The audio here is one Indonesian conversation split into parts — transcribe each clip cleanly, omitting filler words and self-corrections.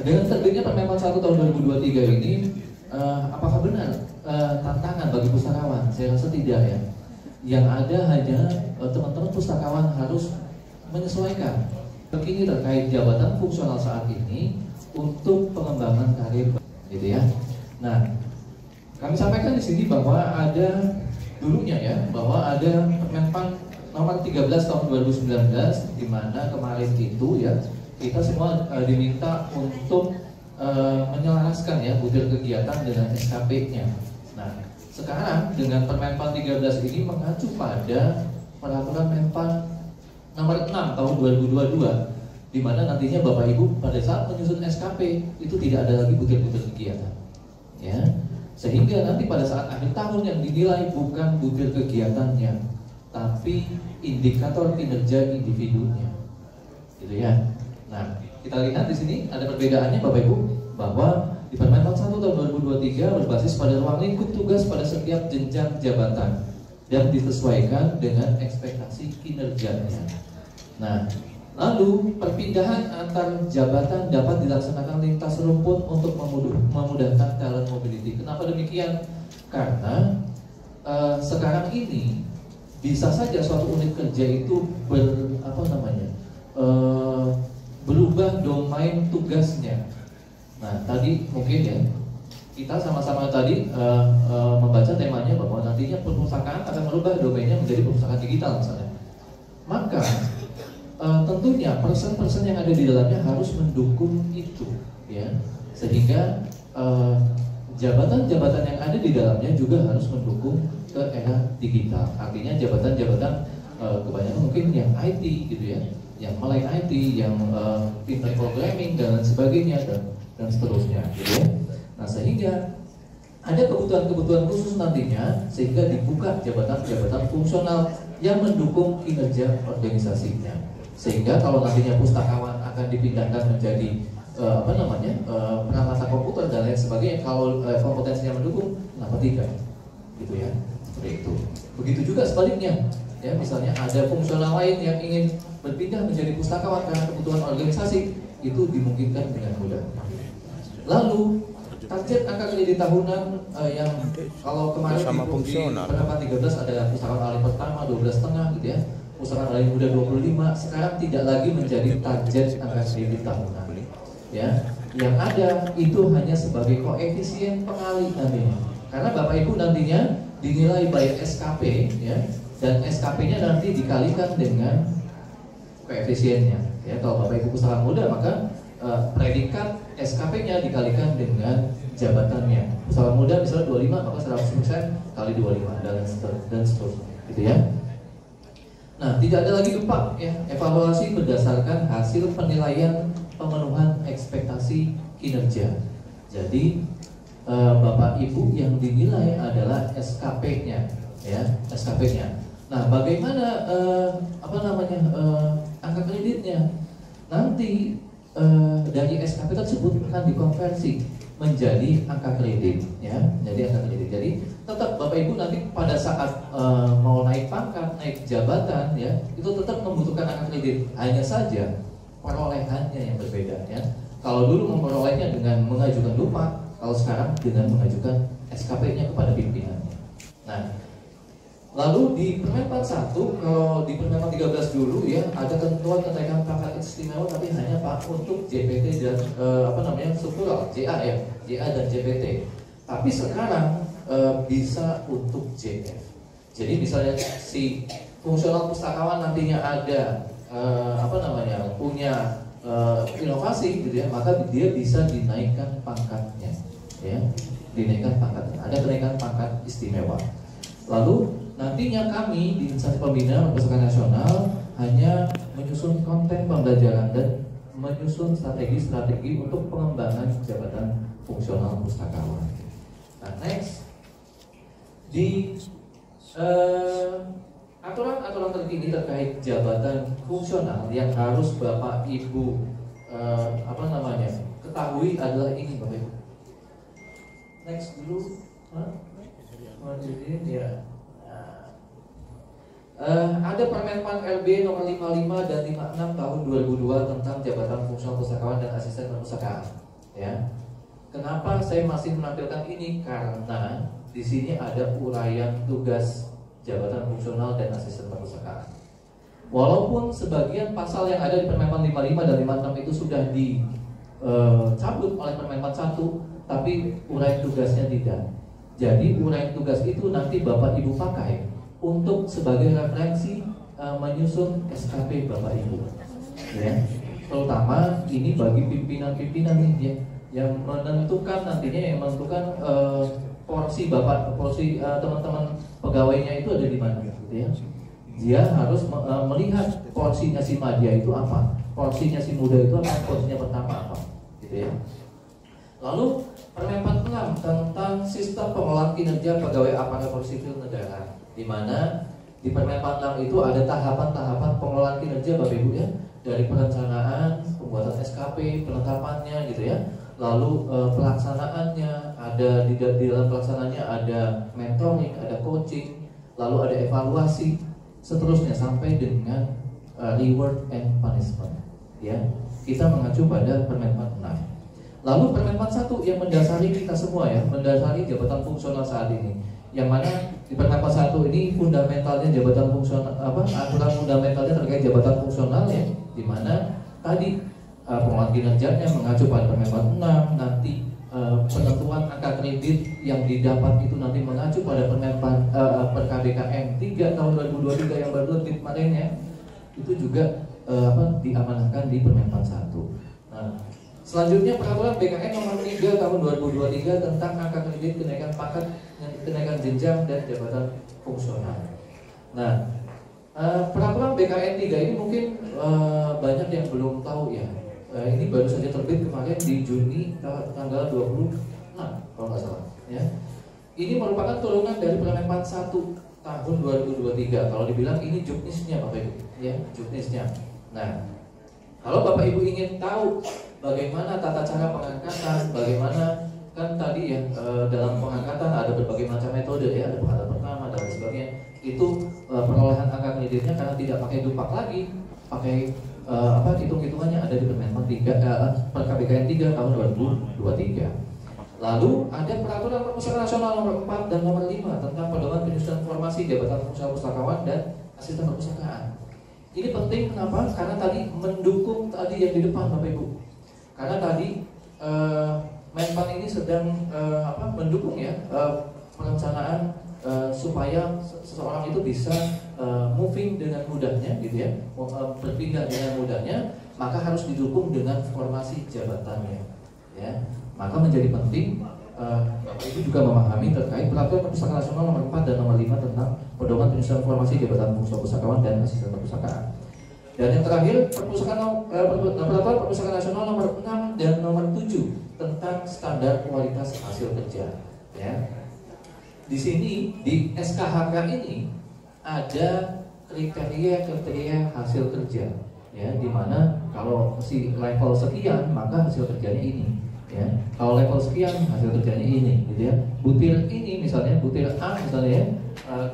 Dengan terbitnya Permenpan 1 tahun 2023 ini, apakah benar tantangan bagi pustakawan? Saya rasa tidak ya. Yang ada hanya teman-teman pustakawan harus menyesuaikan begini terkait jabatan fungsional saat ini untuk pengembangan karir, gitu ya. Nah, kami sampaikan di sini bahwa ada dulunya ya, bahwa ada Permenpan nomor 13 tahun 2019, di mana kemarin itu ya kita semua diminta untuk menyelaraskan ya butir kegiatan dengan SKP-nya. Nah, sekarang dengan Permenpan 13 ini mengacu pada peraturan Menpan nomor 6 tahun 2022, di mana nantinya Bapak Ibu pada saat menyusun SKP itu tidak ada lagi butir-butir kegiatan. Ya. Sehingga nanti pada saat akhir tahun yang dinilai bukan butir kegiatannya, tapi indikator kinerja individunya. Gitu ya. Nah, kita lihat di sini ada perbedaannya Bapak Ibu, bahwa di Permenpan 1 tahun 2023 berbasis pada ruang lingkup tugas pada setiap jenjang jabatan dan disesuaikan dengan ekspektasi kinerjanya. Nah, lalu perpindahan antar jabatan dapat dilaksanakan lintas rumpun untuk memudahkan talent mobility. Kenapa demikian? Karena sekarang ini bisa saja suatu unit kerja itu berubah domain tugasnya. Nah, tadi mungkin ya kita sama-sama tadi membaca temanya bahwa nantinya perpustakaan akan merubah domainnya menjadi perpustakaan digital misalnya. Maka tentunya person-person yang ada di dalamnya harus mendukung itu, ya, sehingga jabatan-jabatan yang ada di dalamnya juga harus mendukung ke era digital. Artinya jabatan-jabatan kebanyakan mungkin yang IT gitu ya, yang melek IT, yang tim programming dan sebagainya dan seterusnya, gitu ya. Nah, sehingga ada kebutuhan-kebutuhan khusus nantinya sehingga dibuka jabatan-jabatan fungsional yang mendukung kinerja organisasinya. Sehingga kalau nantinya pustakawan akan dipindahkan menjadi peralatan komputer dan lain sebagainya, kalau kompetensinya mendukung, kenapa tidak? Gitu ya, seperti itu. Begitu juga sebaliknya, ya, misalnya ada fungsional lain yang ingin berpindah menjadi pustakawan karena kebutuhan organisasi, itu dimungkinkan dengan mudah. Lalu target angka kredit tahunan yang kalau kemarin di Permenpan 13 ada pustakawan ahli pertama 12,5 gitu ya, pustakawan ahli muda 25, sekarang tidak lagi menjadi target angka kredit tahunan. Ya, yang ada itu hanya sebagai koefisien pengali nantinya. Karena Bapak Ibu nantinya dinilai by SKP ya, dan SKP-nya nanti dikalikan dengan koefisiennya. Ya, kalau Bapak Ibu pustakawan muda maka predikat SKP-nya dikalikan dengan jabatannya. Pustakawan muda misalnya 25 maka 100% kali 25 dan seterusnya, gitu ya. Nah, tidak ada lagi gempa ya. Evaluasi berdasarkan hasil penilaian pemenuhan ekspektasi kinerja. Jadi Bapak Ibu yang dinilai adalah SKP-nya, ya, SKP-nya. Nah, bagaimana angka kreditnya? Nanti dari SKP tersebut akan dikonversi menjadi angka kredit, ya, menjadi angka kredit. Jadi tetap Bapak Ibu nanti pada saat mau naik pangkat, naik jabatan, ya, itu tetap membutuhkan angka kredit. Hanya saja perolehannya yang berbeda, ya. Kalau dulu memperolehnya dengan mengajukan lupa, kalau sekarang dengan mengajukan SKP-nya kepada pimpinannya. Nah, lalu di Permenpan 1, kalau di Permenpan 13 dulu ya ada ketentuan kenaikan pangkat istimewa, tapi hanya Pak untuk JPT dan struktural, JA ya, JA dan JPT. Tapi sekarang bisa untuk JF. Jadi misalnya si fungsional pustakawan nantinya ada punya inovasi gitu ya, maka dia bisa dinaikkan pangkatnya, ya, dinaikkan pangkatnya. Ada kenaikan pangkat istimewa. Lalu nantinya kami di instansi pembina Perpustakaan Nasional hanya menyusun konten pembelajaran dan menyusun strategi-strategi untuk pengembangan jabatan fungsional pustakawan. Nah, next di aturan-aturan terkini terkait jabatan fungsional yang harus Bapak Ibu ketahui adalah ini, Bapak Ibu. Next dulu, ya. Ada Permenpan RB nomor 55 dan 56 tahun 2002 tentang jabatan fungsional pustakawan dan asisten perpustakaan. ya. Kenapa saya masih menampilkan ini? Karena di sini ada uraian tugas jabatan fungsional dan asisten perpustakaan. Walaupun sebagian pasal yang ada di Permenpan 55 dan 56 itu sudah dicabut oleh Permenpan 1, tapi uraian tugasnya tidak. Jadi uraian tugas itu nanti Bapak Ibu pakai untuk sebagai referensi menyusun SKP Bapak Ibu, ya. Terutama ini bagi pimpinan-pimpinan nih, ya, yang menentukan nantinya, yang menentukan porsi teman-teman pegawainya itu ada di mana, gitu ya. Dia harus melihat porsinya si madya itu apa, porsinya si muda itu apa, porsinya pertama apa, gitu ya. Lalu Permenpan 6 tentang sistem pengelolaan kinerja pegawai aparatur sipil negara, di mana di Permenpan 6 itu ada tahapan-tahapan pengelolaan kinerja Bapak Ibu, ya, dari perencanaan, pembuatan SKP, penetapannya, gitu ya. Lalu pelaksanaannya, ada di dalam pelaksanaannya ada mentoring, ada coaching, lalu ada evaluasi, seterusnya sampai dengan reward and punishment, ya. Kita mengacu pada Permenpan 6. Lalu Permenpan 1 yang mendasari kita semua, ya, mendasari jabatan fungsional saat ini. Yang mana di Permenpan 1 ini fundamentalnya jabatan fungsional, aturan fundamentalnya terkait jabatan fungsional, ya, di mana tadi pengelolaan kinerjanya mengacu pada Permenpan 6, nanti penentuan angka kredit yang didapat itu nanti mengacu pada Permenpan KBKM 3 tahun 2023 yang baru terbit kemarin, ya. Itu juga diamanahkan di Permenpan 1. Nah, selanjutnya peraturan BKN nomor 3 tahun 2023 tentang angka kredit, kenaikan pangkat, kenaikan jenjang dan jabatan fungsional. Nah, peraturan BKN 3 ini mungkin banyak yang belum tahu, ya. Ini baru saja terbit kemarin di Juni tanggal 26 kalau nggak salah, ya. Ini merupakan turunan dari Permenpan 1 tahun 2023. Kalau dibilang ini juknisnya Bapak Ibu, ya, juknisnya. Nah, kalau Bapak Ibu ingin tahu bagaimana tata cara pengangkatan, bagaimana, kan tadi, ya, dalam pengangkatan ada berbagai macam metode, ya, ada pengangkatan pertama dan sebagainya. Itu perolehan angka kreditnya karena tidak pakai dupak lagi, pakai hitung-hitungannya ada di Permenpan 3 KBKN 3 tahun 2023. Lalu ada peraturan perpustakaan nasional nomor 4 dan nomor 5 tentang pedoman penyusunan informasi jabatan fungsional pustakawan dan asisten perpustakaan. Ini penting, kenapa? Karena tadi mendukung tadi yang di depan Bapak Ibu. Karena tadi Menpan ini sedang mendukung, ya, perencanaan supaya seseorang itu bisa moving dengan mudahnya, gitu ya, berpindah dengan mudahnya, maka harus didukung dengan formasi jabatannya, ya. Maka menjadi penting Bapak Ibu juga memahami terkait peraturan perpustakaan nasional nomor 4 dan nomor 5 tentang pedoman penyusunan informasi jabatan fungsional pustakawan dan asisten perpustakaan. Dan yang terakhir peraturan perpustakaan nasional nomor 6 dan nomor 7 tentang standar kualitas hasil kerja, ya. Di sini di SKHK ini ada kriteria hasil kerja, ya, dimana kalau si level sekian maka hasil kerjanya ini, ya. Kalau level sekian hasil kerjanya ini, gitu ya. Butir ini misalnya, butir A misalnya, ya,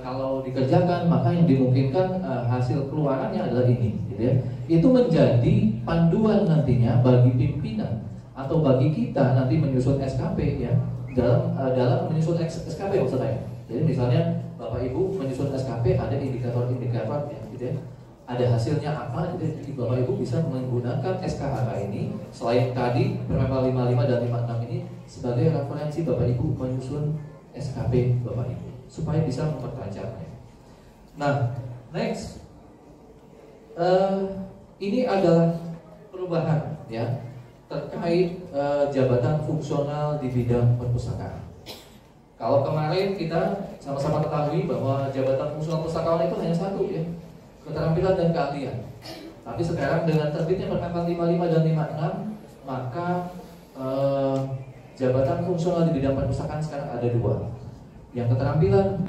kalau dikerjakan maka yang dimungkinkan hasil keluarannya adalah ini, gitu ya. Itu menjadi panduan nantinya bagi pimpinan atau bagi kita nanti menyusun SKP, ya, dalam menyusun SKP maksud saya. Jadi misalnya Bapak Ibu menyusun SKP ada indikator-indikator, ya, gitu ya. Ada hasilnya apa, jadi Bapak Ibu bisa menggunakan SKHK ini selain tadi Permenpan 55 dan 56 ini sebagai referensi Bapak Ibu menyusun SKP Bapak Ibu supaya bisa mempertajamnya. Nah, next ini adalah perubahan, ya, terkait jabatan fungsional di bidang perpustakaan. Kalau kemarin kita sama-sama ketahui bahwa jabatan fungsional pustakawan itu hanya satu, ya, keterampilan dan keahlian. Tapi sekarang dengan terbitnya Permenpan 55 dan 56, maka jabatan fungsional di bidang perpustakaan sekarang ada dua. Yang keterampilan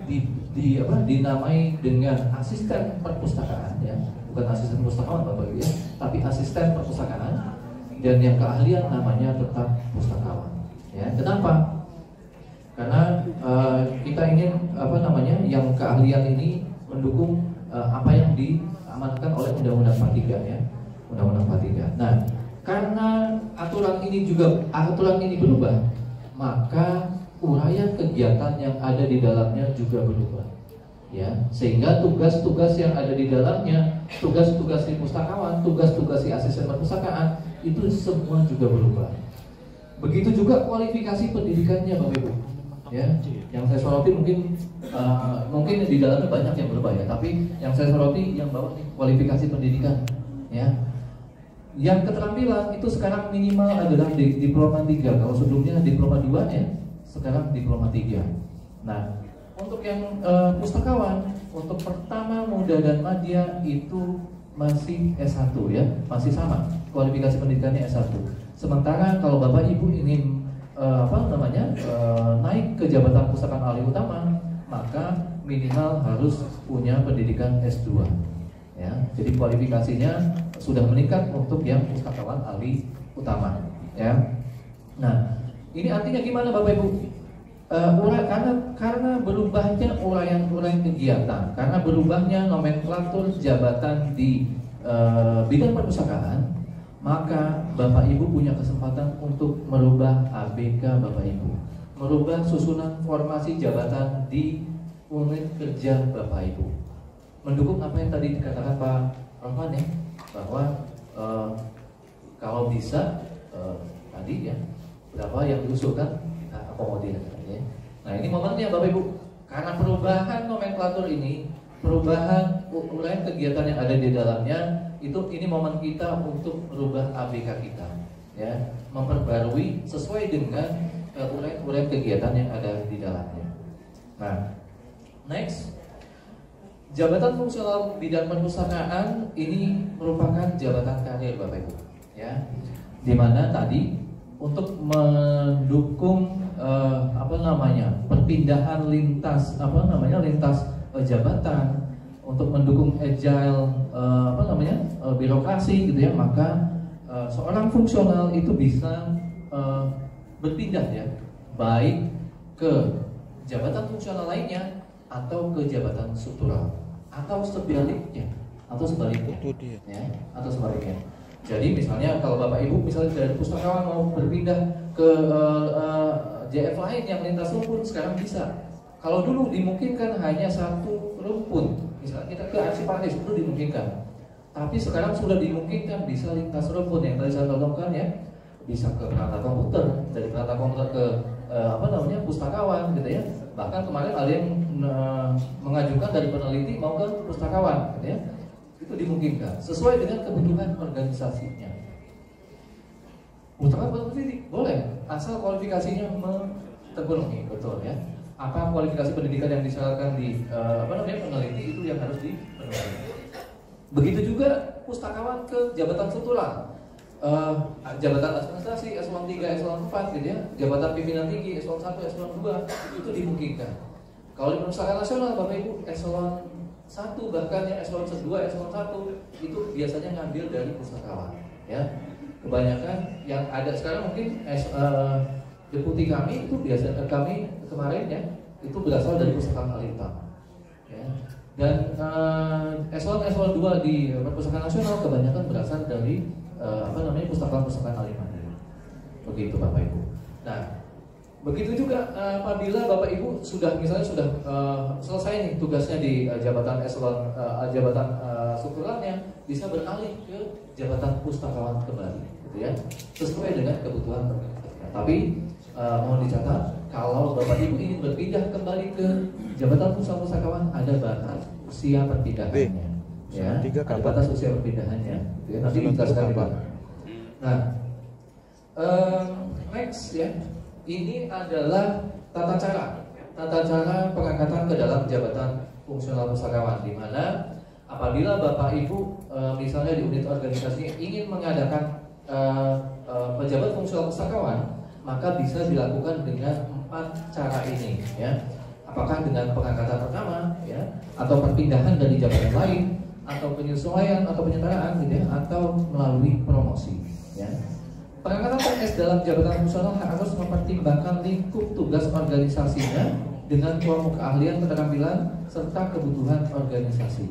dinamai dengan asisten perpustakaan, ya, bukan asisten pustakawan Bapak Ibu, ya, tapi asisten perpustakaan. Dan yang keahlian namanya tetap pustakawan, ya. Kenapa? Karena kita ingin yang keahlian ini mendukung apa yang diamanatkan oleh Undang-Undang 43, ya, Undang-Undang 43. Nah, karena aturan aturan ini berubah, maka uraian kegiatan yang ada di dalamnya juga berubah. Ya, sehingga tugas-tugas yang ada di dalamnya, tugas-tugas di pustakawan, tugas-tugas di asisten perpustakaan itu semua juga berubah. Begitu juga kualifikasi pendidikannya, Bapak Ibu. Ya, yang saya soroti mungkin di dalamnya banyak yang berubah ya, tapi yang saya soroti yang bawah nih, kualifikasi pendidikan. Ya, yang keterampilan itu sekarang minimal adalah diploma 3. Kalau sebelumnya diploma 2 ya, sekarang diploma 3. Nah, untuk yang pustakawan, untuk pertama, muda dan madya itu masih S1 ya, masih sama kualifikasi pendidikannya S1. Sementara kalau Bapak Ibu ingin naik ke jabatan pustakaan ahli utama, maka minimal harus punya pendidikan S2. Ya, jadi kualifikasinya sudah meningkat untuk yang pustakawan ahli utama. Ya, nah ini artinya gimana Bapak Ibu? Karena berubahnya uraian kegiatan, karena berubahnya nomenklatur jabatan di bidang perpustakaan, maka Bapak Ibu punya kesempatan untuk merubah ABK Bapak Ibu, merubah susunan formasi jabatan di unit kerja Bapak Ibu. Mendukung apa yang tadi dikatakan Pak Roman ya, bahwa kalau bisa tadi ya berapa yang diusulkan akomodir ya. Nah ini momennya Bapak Ibu, karena perubahan nomenklatur ini, perubahan uraian kegiatan yang ada di dalamnya, ini momen kita untuk merubah ABK kita ya, memperbarui sesuai dengan uraian kegiatan yang ada di dalamnya. Nah, next, jabatan fungsional bidang perpustakaan ini merupakan jabatan karir Bapak Ibu ya, dimana tadi untuk mendukung perpindahan lintas jabatan, untuk mendukung agile birokrasi gitu ya, maka seorang fungsional itu bisa berpindah ya, baik ke jabatan fungsional lainnya atau ke jabatan struktural atau sebaliknya ya, atau sebaliknya. Jadi misalnya kalau Bapak Ibu misalnya dari pustakawan mau berpindah ke JF lain yang lintas rumpun, sekarang bisa. Kalau dulu dimungkinkan hanya satu rumpun, misalnya kita ke arsiparis itu dimungkinkan. Tapi sekarang sudah dimungkinkan bisa lintas rumpun yang tadi saya contohkan ya, bisa ke perangkat komputer, dari perangkat komputer ke pustakawan gitu ya. Bahkan kemarin ada yang mengajukan dari peneliti mau ke pustakawan gitu ya. Itu dimungkinkan sesuai dengan kebutuhan organisasinya. Pustakawan peneliti boleh asal kualifikasinya terpenuhi, betul ya. Apa kualifikasi pendidikan yang disyaratkan di peneliti itu yang harus dipenuhi. Begitu juga pustakawan ke jabatan struktural, jabatan administrasi eselon 3, eselon 4 gitu ya, jabatan pimpinan tinggi eselon 1, eselon 2 itu dimungkinkan. Kalau di perpustakaan nasional Bapak Ibu eselon 1 bahkan ya eselon 2, eselon 1 itu biasanya ngambil dari pustakawan ya. Kebanyakan yang ada sekarang mungkin deputi kami itu biasa kami kemarin ya itu berasal dari pustakawan ahli utama ya. Dan eselon 2 di perpustakaan nasional kebanyakan berasal dari pustakawan ahli mandiri. Begitu Bapak Ibu. Nah, begitu juga apabila Bapak Ibu sudah selesai nih tugasnya di jabatan eselon strukturalnya, bisa beralih ke jabatan pustakawan kembali gitu ya, sesuai dengan kebutuhan organisasinya. Tapi mohon dicatat, kalau Bapak Ibu ingin berpindah kembali ke jabatan pustakawan, ada batas usia perpindahannya ya, ada batas usia perpindahannya ya, nanti dijelaskan di belakang. Nah, next ya, ini adalah tata cara pengangkatan ke dalam jabatan fungsional pustakawan, di mana apabila Bapak Ibu misalnya di unit organisasi ingin mengadakan pejabat fungsional pustakawan, maka bisa dilakukan dengan 4 cara ini ya. Apakah dengan pengangkatan pertama ya, atau perpindahan dari jabatan lain, atau penyesuaian atau penyetaraan gitu ya, atau melalui promosi ya. Pengangkatan PNS dalam jabatan fungsional harus mempertimbangkan lingkup tugas organisasinya dengan kelompok keahlian, keterampilan serta kebutuhan organisasi.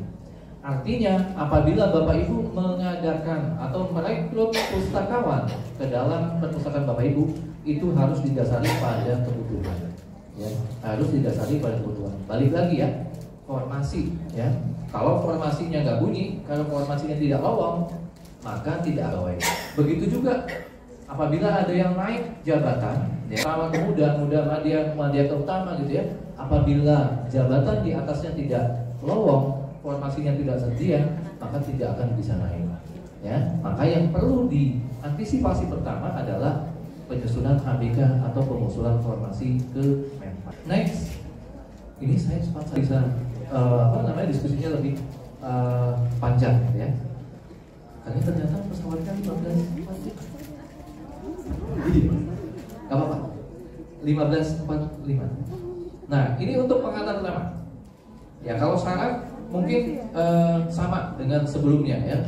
Artinya apabila Bapak Ibu mengadakan atau merekrut pustakawan ke dalam perpustakaan Bapak Ibu, itu harus didasari pada kebutuhan, ya, harus didasari pada kebutuhan. Balik lagi ya, formasi, ya. Kalau formasinya nggak bunyi, kalau formasinya tidak lowong, maka tidak awet. Begitu juga apabila ada yang naik jabatan, ya, sama muda madya ke utama gitu ya. Apabila jabatan di atasnya tidak lowong, formasinya tidak setia, maka tidak akan bisa naik. Ya, maka yang perlu diantisipasi pertama adalah penyusunan ABK atau pengusulan formasi ke Menpan. Next, ini saya sempat bisa diskusinya lebih panjang ya. Karena ternyata pesawat kan 15 gak apa-apa 15.45. Nah ini untuk pengangkatan pertama ya. Kalau syarat mungkin sama dengan sebelumnya ya,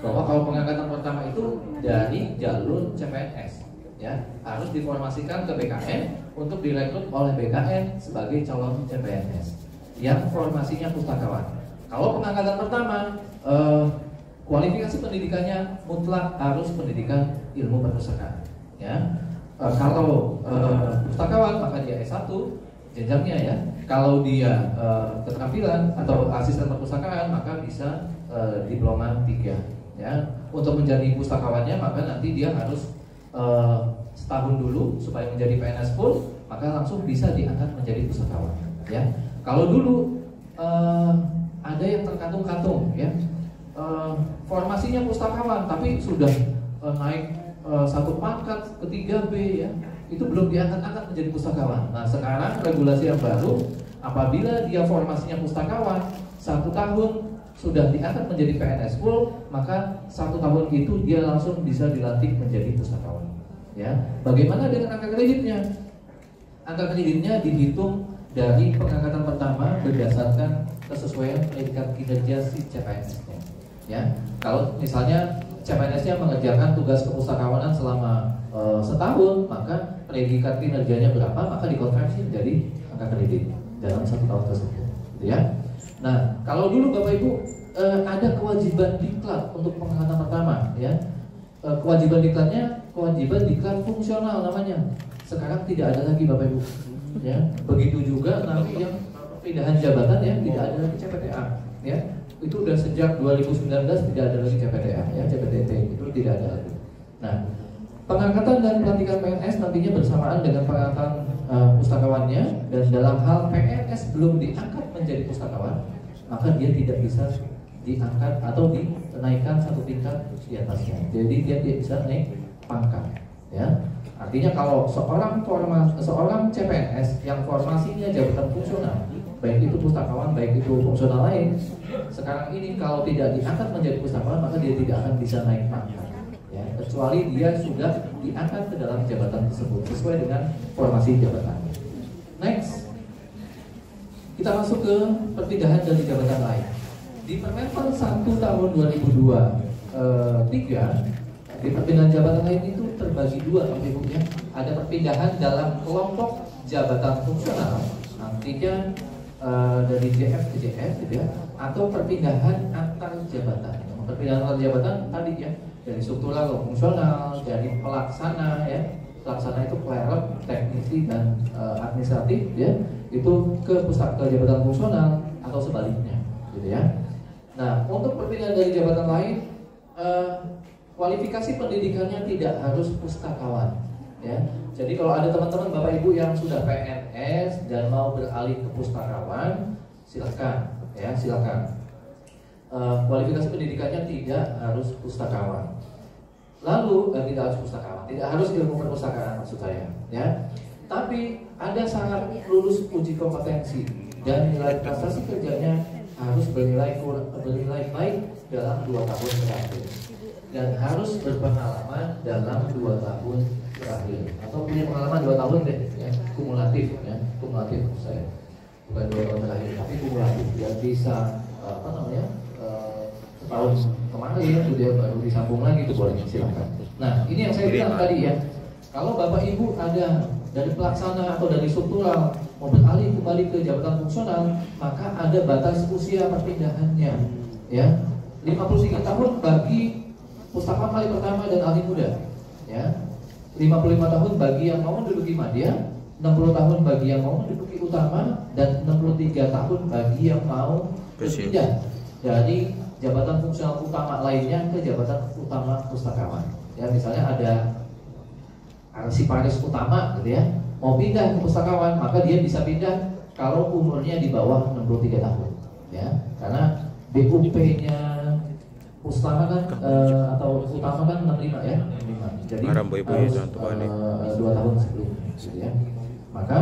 bahwa kalau pengangkatan pertama itu dari jalur CPNS ya, harus diformasikan ke BKN untuk direkrut oleh BKN sebagai calon CPNS yang formasinya pustakawan. Kalau pengangkatan pertama kualifikasi pendidikannya mutlak harus pendidikan ilmu perpustakaan ya. Kalau pustakawan maka dia S1 jenjangnya ya. Kalau dia keterampilan atau asisten perpustakaan maka bisa diploma 3 ya. Untuk menjadi pustakawannya maka nanti dia harus setahun dulu supaya menjadi PNS full, maka langsung bisa diangkat menjadi pustakawan ya. Kalau dulu ada yang terkatung-katung ya, formasinya pustakawan tapi sudah naik satu pangkat ke 3B ya, itu belum diangkat-angkat menjadi pustakawan. Nah sekarang regulasi yang baru, apabila dia formasinya pustakawan 1 tahun sudah diangkat menjadi PNS full, maka 1 tahun itu dia langsung bisa dilantik menjadi pustakawan ya. Bagaimana dengan angka kreditnya? Angka kreditnya dihitung dari pengangkatan pertama berdasarkan kesesuaian predikat kinerja si CPNS-nya ya. Kalau misalnya CPNS-nya mengerjakan tugas kepustakawanan selama setahun, maka predikat kinerjanya berapa, maka dikonversi menjadi angka kredit dalam 1 tahun tersebut gitu ya. Nah kalau dulu Bapak Ibu ada kewajiban diklat untuk pengangkatan pertama ya. Kewajiban diklatnya kewajiban diklat fungsional namanya. Sekarang tidak ada lagi Bapak Ibu ya. Begitu juga nanti yang perpindahan jabatan ya, tidak ada lagi CPTA ya. Itu udah sejak 2019 tidak ada lagi CPTA ya, CPTT itu tidak ada lagi. Nah pengangkatan dan pelantikan PNS nantinya bersamaan dengan pengangkatan pustakawannya, dan dalam hal PNS belum diangkat menjadi pustakawan, maka dia tidak bisa diangkat atau dinaikkan 1 tingkat di atasnya. Jadi dia tidak bisa naik pangkat ya. Artinya kalau seorang CPNS yang formasinya jabatan fungsional, baik itu pustakawan, baik itu fungsional lain, sekarang ini kalau tidak diangkat menjadi pustakawan, maka dia tidak akan bisa naik pangkat ya, kecuali dia sudah diangkat ke dalam jabatan tersebut sesuai dengan formasi jabatannya. Next, kita masuk ke perpindahan dari jabatan lain. Di Permenpan 1 tahun 2023, di perpindahan jabatan lain itu terbagi 2 Bapak Ibu ya. Ada perpindahan dalam kelompok jabatan fungsional, nantinya dari JF ke JF gitu ya, atau perpindahan antar jabatan. Perpindahan antar jabatan tadi ya, dari struktural ke fungsional, dari pelaksana ya, pelaksana itu clerk, teknisi dan administratif ya, itu ke jabatan fungsional atau sebaliknya gitu ya. Nah untuk perpindahan dari jabatan lain, kualifikasi pendidikannya tidak harus pustakawan ya. Jadi kalau ada teman-teman Bapak Ibu yang sudah PNS dan mau beralih ke pustakawan, silakan ya, silakan. Kualifikasi pendidikannya tidak harus pustakawan. Lalu tidak harus pustakawan, tidak harus ilmu perpustakaan maksud saya ya. Tapi ada syarat lulus uji kompetensi dan nilai prestasi kerjanya harus bernilai baik dalam 2 tahun terakhir, dan harus berpengalaman dalam 2 tahun terakhir, atau punya pengalaman 2 tahun deh ya, kumulatif ya, kumulatif saya, bukan 2 tahun terakhir tapi kumulatif ya, bisa setahun kemarin sudah baru disambung lagi itu boleh, silakan. Nah ini yang saya bilang tadi ya, kalau Bapak Ibu ada dari pelaksana atau dari struktural mau beralih kembali ke jabatan fungsional, maka ada batas usia perpindahannya, ya. 53 tahun bagi pustakawan ahli pertama dan ahli muda, ya. 55 tahun bagi yang mau menduduki madya, 60 tahun bagi yang mau menduduki utama, dan 63 tahun bagi yang mau berpindah dari jabatan fungsional utama lainnya ke jabatan utama pustakawan. Ya, misalnya ada arsiparis utama gitu ya, mau pindah ke pustakawan, maka dia bisa pindah kalau umurnya di bawah 63 tahun, ya. Karena BUP-nya pustaka kan atau utama kan 65 ya, 65. Jadi harus 2 tahun sebelumnya, gitu ya. Maka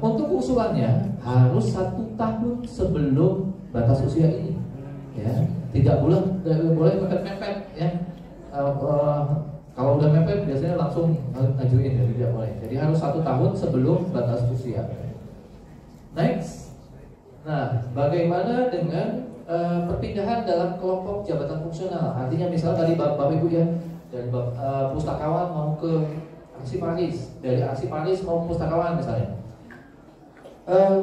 untuk usulannya harus 1 tahun sebelum batas usia ini, ya. Tidak boleh mepet-mepet, ya. Kalau udah mepet biasanya langsung ajuin, ya, tidak boleh. Jadi harus 1 tahun sebelum batas usia. Next. Nah, bagaimana dengan perpindahan dalam kelompok jabatan fungsional? Artinya misalnya dari Bapak Ibu ya, dari pustakawan mau ke arsiparis, dari arsiparis mau ke pustakawan misalnya.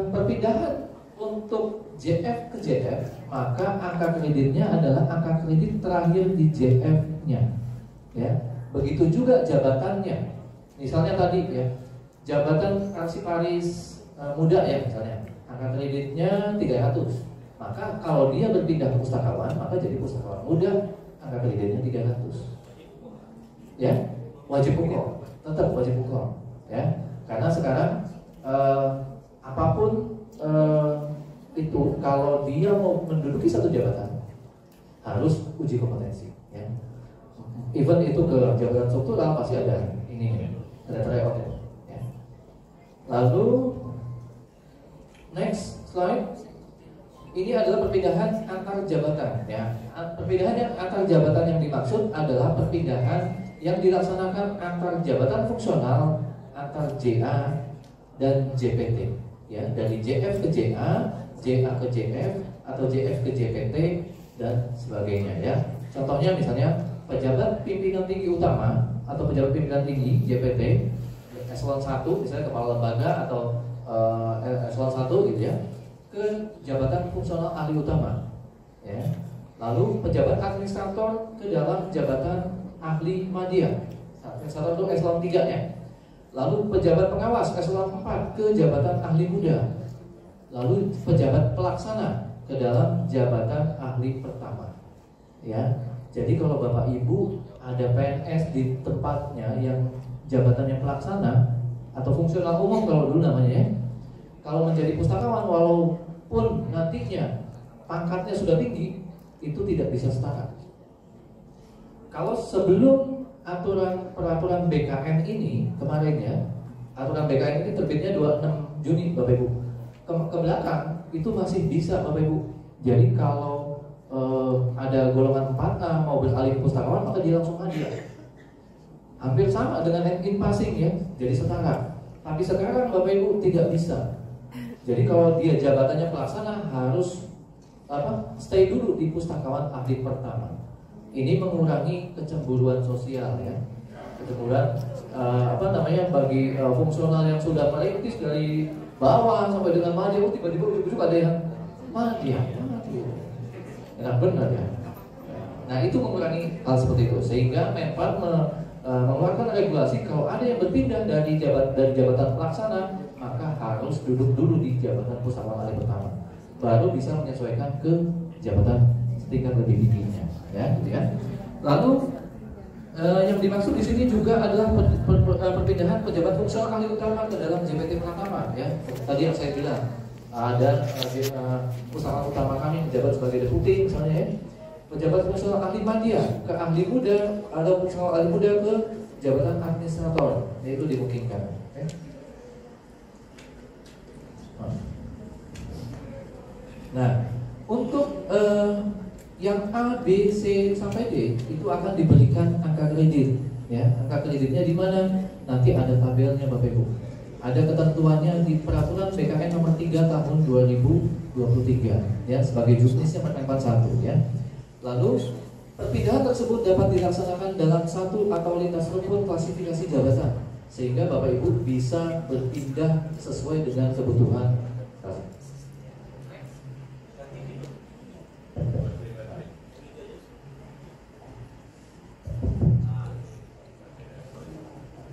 Perpindahan untuk JF ke JF, maka angka kreditnya adalah angka kredit terakhir di JF-nya, ya. Begitu juga jabatannya. Misalnya tadi ya, jabatan arsiparis muda ya misalnya, angka kreditnya 300. Maka kalau dia berpindah ke pustakawan, maka jadi pustakawan muda, angka kreditnya 300. Ya, wajib hukum, tetap wajib hukum, ya. Karena sekarang apapun itu, kalau dia mau menduduki satu jabatan harus uji kompetensi, ya. Even itu ke jabatan struktural pasti ada ini, ada tryout, ya. Lalu next slide. Ini adalah perpindahan antar jabatan, ya. Perpindahan yang antar jabatan yang dimaksud adalah perpindahan yang dilaksanakan antar jabatan fungsional, antar JA dan JPT, ya. Dari JF ke JA, JA ke JF, atau JF ke JPT dan sebagainya, ya. Contohnya misalnya pejabat pimpinan tinggi utama atau pejabat pimpinan tinggi JPT eselon 1 misalnya kepala lembaga atau eselon 1 gitu ya, ke jabatan fungsional ahli utama, ya. Lalu pejabat administrator ke dalam jabatan ahli madya, administrator itu eselon 3 ya. Lalu pejabat pengawas eselon 4 ke jabatan ahli muda. Lalu pejabat pelaksana ke dalam jabatan ahli pertama, ya. Jadi kalau Bapak Ibu ada PNS di tempatnya yang jabatannya pelaksana atau fungsional umum kalau dulu namanya, ya. Kalau menjadi pustakawan walaupun nantinya pangkatnya sudah tinggi, itu tidak bisa setara. Kalau sebelum peraturan BKN ini kemarin ya, aturan BKN ini terbitnya 26 Juni Bapak Ibu. Ke belakang itu masih bisa Bapak Ibu. Jadi kalau ada golongan 4A mau beralih ke pustakawan, maka dia langsung hadiah. Hampir sama dengan in passing ya, jadi setara. Tapi sekarang Bapak Ibu tidak bisa. Jadi kalau dia jabatannya pelaksana harus stay dulu di pustakawan ahli pertama. Ini mengurangi kecemburuan sosial ya. Kecemburuan bagi fungsional yang sudah merintis dari bawah sampai dengan madya, tiba-tiba ujuk-ujuk ada yang madya. Nah, benar ya. Nah, itu mengurangi hal seperti itu sehingga Menpan mengeluarkan regulasi kalau ada yang berpindah dari jabatan pelaksana, maka harus duduk dulu di jabatan pustakawan ahli pertama, baru bisa menyesuaikan ke jabatan setingkat lebih tingginya, ya, gitu ya. Lalu yang dimaksud di sini juga adalah perpindahan pejabat fungsional ahli utama ke dalam JPT pertama, ya. Tadi yang saya bilang ada pustakawan utama kami menjabat sebagai deputi misalnya, ya. Pejabat fungsional ahli madya ke ahli muda, ada fungsional ahli muda ke jabatan administrator, yaitu dimungkinkan. Okay? Nah, untuk yang A, B, C sampai D itu akan diberikan angka kredit, ya. Angka kreditnya di mana? Nanti ada tabelnya Bapak Ibu. Ada ketentuannya di peraturan BKN nomor 3 tahun 2023, ya, sebagai juknisnya Menpan 1, ya. Lalu perpindahan tersebut dapat dilaksanakan dalam satu atau lintas rumpun klasifikasi jabatan sehingga Bapak Ibu bisa berpindah sesuai dengan kebutuhan.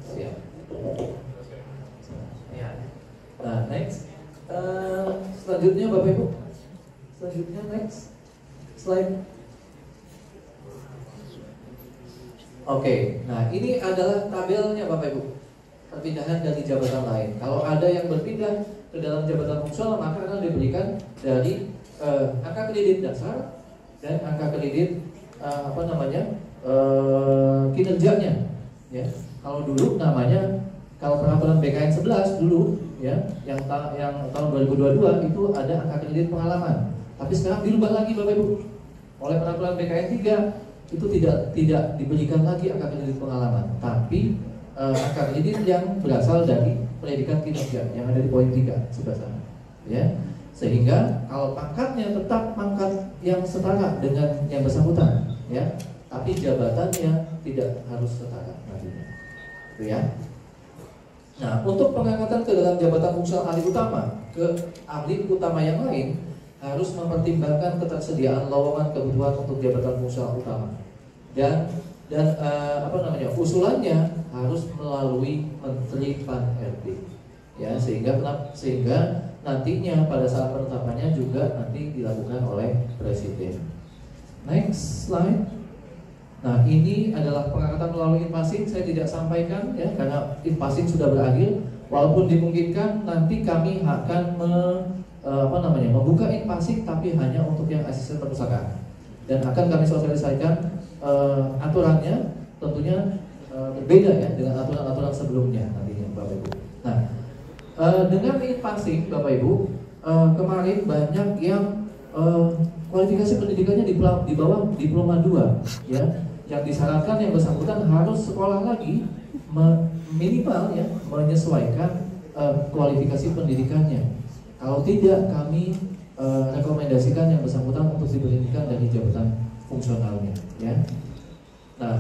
Siap. Ya. Nah, next. Selanjutnya Bapak Ibu. Selanjutnya next slide. Oke, nah ini adalah tabelnya Bapak Ibu, perpindahan dari jabatan lain. Kalau ada yang berpindah ke dalam jabatan fungsional, maka akan diberikan dari angka kredit dasar dan angka kredit kinerjanya. Ya, kalau dulu namanya, kalau peraturan BKN 11 dulu, ya, yang tahun 2022 itu ada angka kredit pengalaman. Tapi sekarang dirubah lagi Bapak Ibu oleh peraturan BKN 3. Itu tidak diberikan lagi angka kredit pengalaman, tapi angka kredit yang berasal dari pendidikan kinerja yang ada di poin 3 sebelah sana, ya. Sehingga kalau pangkatnya tetap pangkat yang setara dengan yang bersangkutan, ya, tapi jabatannya tidak harus setara nantinya, itu ya. Nah, untuk pengangkatan ke dalam jabatan fungsional ahli utama ke ahli utama yang lain, harus mempertimbangkan ketersediaan lowongan kebutuhan untuk jabatan fungsional utama dan usulannya harus melalui Menteri Pan-RB, ya, sehingga nantinya pada saat penetapannya juga nanti dilakukan oleh Presiden. Next slide. Nah, ini adalah pengangkatan melalui Inpasing. Saya tidak sampaikan, ya, karena Inpasing sudah berakhir. Walaupun dimungkinkan nanti kami akan membuka Inpasing, tapi hanya untuk yang asisten perpustakaan, dan akan kami sosialisasikan aturannya tentunya berbeda, ya, dengan aturan-aturan sebelumnya nantinya Bapak Ibu. Nah, dengan Inpasing Bapak Ibu, kemarin banyak yang kualifikasi pendidikannya di bawah diploma 2, ya, yang disarankan yang bersangkutan harus sekolah lagi minimal, ya, menyesuaikan kualifikasi pendidikannya. Kalau tidak, kami rekomendasikan yang bersangkutan untuk diberhentikan dari jabatan fungsionalnya, ya. Nah,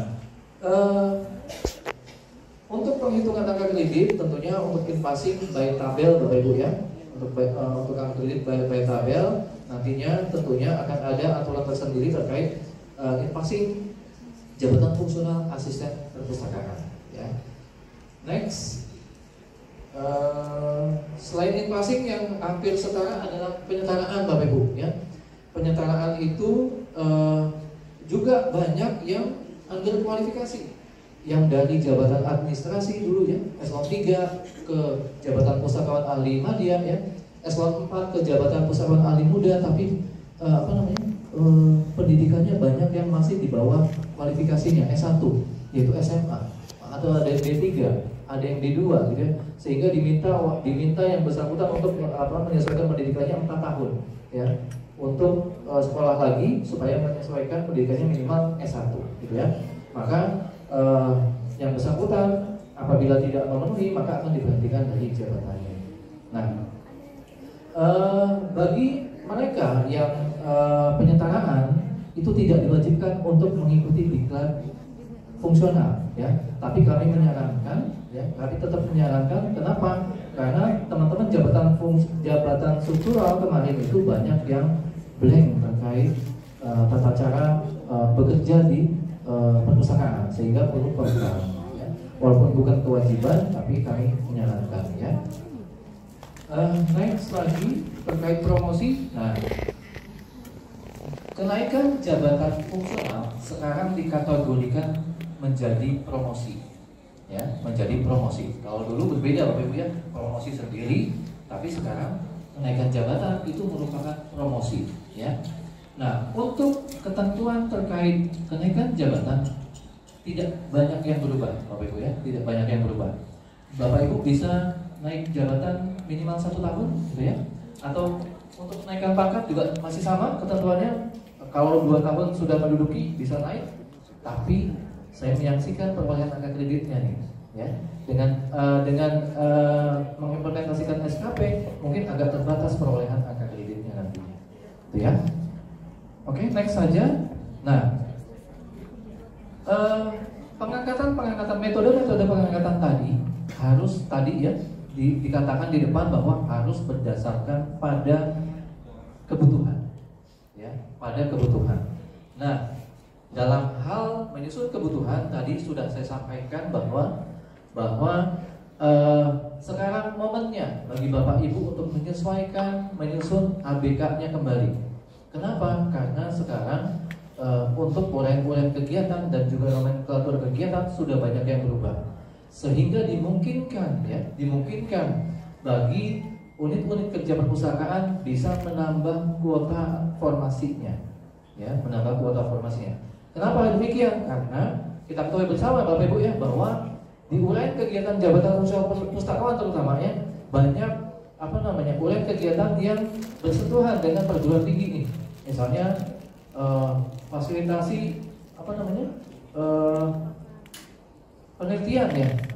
untuk penghitungan angka kredit tentunya untuk Inpasing by tabel Bapak Ibu, ya. Untuk angka kredit by tabel nantinya tentunya akan ada aturan tersendiri terkait Inpasing jabatan fungsional asisten perpustakaan, ya. Next. Selain Inpasing yang hampir setara adalah penyetaraan Bapak Ibu, ya. Penyetaraan itu juga banyak yang under kualifikasi, yang dari jabatan administrasi dulu, ya, eselon 3 ke jabatan pustakawan ahli madya, ya, eselon 4 ke jabatan pustakawan ahli muda, tapi pendidikannya banyak yang masih di bawah kualifikasinya S1, yaitu SMA, atau ada yang D3, ada yang D2, gitu, ya. Sehingga diminta yang bersangkutan untuk menyesuaikan pendidikannya 4 tahun, ya, untuk sekolah lagi supaya menyesuaikan pendidikannya minimal S1, gitu, ya. Maka yang bersangkutan apabila tidak memenuhi, maka akan diberhentikan dari jabatannya. Nah, bagi mereka yang penyetaraan itu tidak diwajibkan untuk mengikuti diklat fungsional, ya. Tapi kami menyarankan, ya, kami tetap menyarankan. Kenapa? Karena teman-teman jabatan struktural kemarin itu banyak yang blank terkait tata cara bekerja di perpustakaan, sehingga perlu program, ya. Walaupun bukan kewajiban, tapi kami menyarankan, ya. Next lagi terkait promosi. Nah, kenaikan jabatan fungsional sekarang dikategorikan menjadi promosi, ya, menjadi promosi. Kalau dulu berbeda Bapak Ibu, ya, promosi sendiri, tapi sekarang kenaikan jabatan itu merupakan promosi, ya. Nah, untuk ketentuan terkait kenaikan jabatan tidak banyak yang berubah Bapak Ibu, ya, tidak banyak yang berubah. Bapak Ibu bisa naik jabatan minimal 1 tahun, gitu, ya, atau untuk kenaikan pangkat juga masih sama ketentuannya. Kalau 2 tahun sudah menduduki bisa naik, tapi saya menyaksikan perolehan angka kreditnya nih, ya, dengan mengimplementasikan SKP mungkin agak terbatas perolehan angka kreditnya nantinya, itu, ya. Oke, next saja. Nah, pengangkatan metode pengangkatan tadi harus tadi ya dikatakan di depan bahwa harus berdasarkan pada kebutuhan, ya, pada kebutuhan. Nah, dalam hal menyusun kebutuhan tadi sudah saya sampaikan bahwa sekarang momennya bagi Bapak Ibu untuk menyesuaikan, menyusun ABK-nya kembali. Kenapa? Karena sekarang untuk urean-urean kegiatan dan juga nomenklatur kegiatan sudah banyak yang berubah, sehingga dimungkinkan bagi unit-unit kerja perpustakaan bisa menambah kuota formasinya, ya, menambah kuota formasinya. Kenapa demikian? Karena kita ketahui bersama Bapak Ibu ya bahwa di uraian kegiatan jabatan fungsional pustakawan terutamanya banyak uraian kegiatan yang bersentuhan dengan perguruan tinggi nih. Misalnya fasilitasi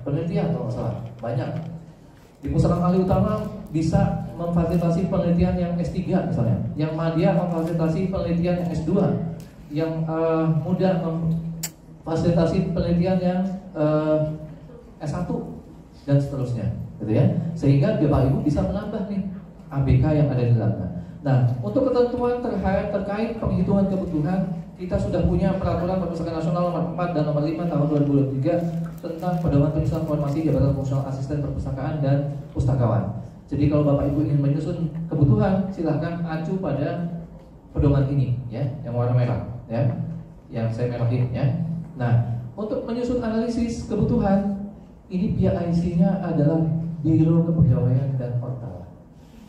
penelitian kalau nggak salah banyak. Di Pusaka Kali Utama bisa memfasilitasi penelitian yang S3 misalnya, yang Madya memfasilitasi penelitian yang S2, yang Muda memfasilitasi penelitian yang S1 dan seterusnya, gitu ya. Sehingga Bapak Ibu bisa menambah nih ABK yang ada di dalamnya. Nah, untuk ketentuan terkait penghitungan kebutuhan, kita sudah punya Peraturan Perpustakaan Nasional Nomor 4 dan Nomor 5 Tahun 2023 tentang pedoman penyusunan formasi jabatan fungsional asisten perpustakaan dan pustakawan. Jadi kalau Bapak Ibu ingin menyusun kebutuhan, silahkan acu pada pedoman ini, ya, yang warna merah, ya, yang saya merahin, ya. Nah, untuk menyusun analisis kebutuhan, ini PIC-nya adalah Biro Kepegawaian dan Ortala.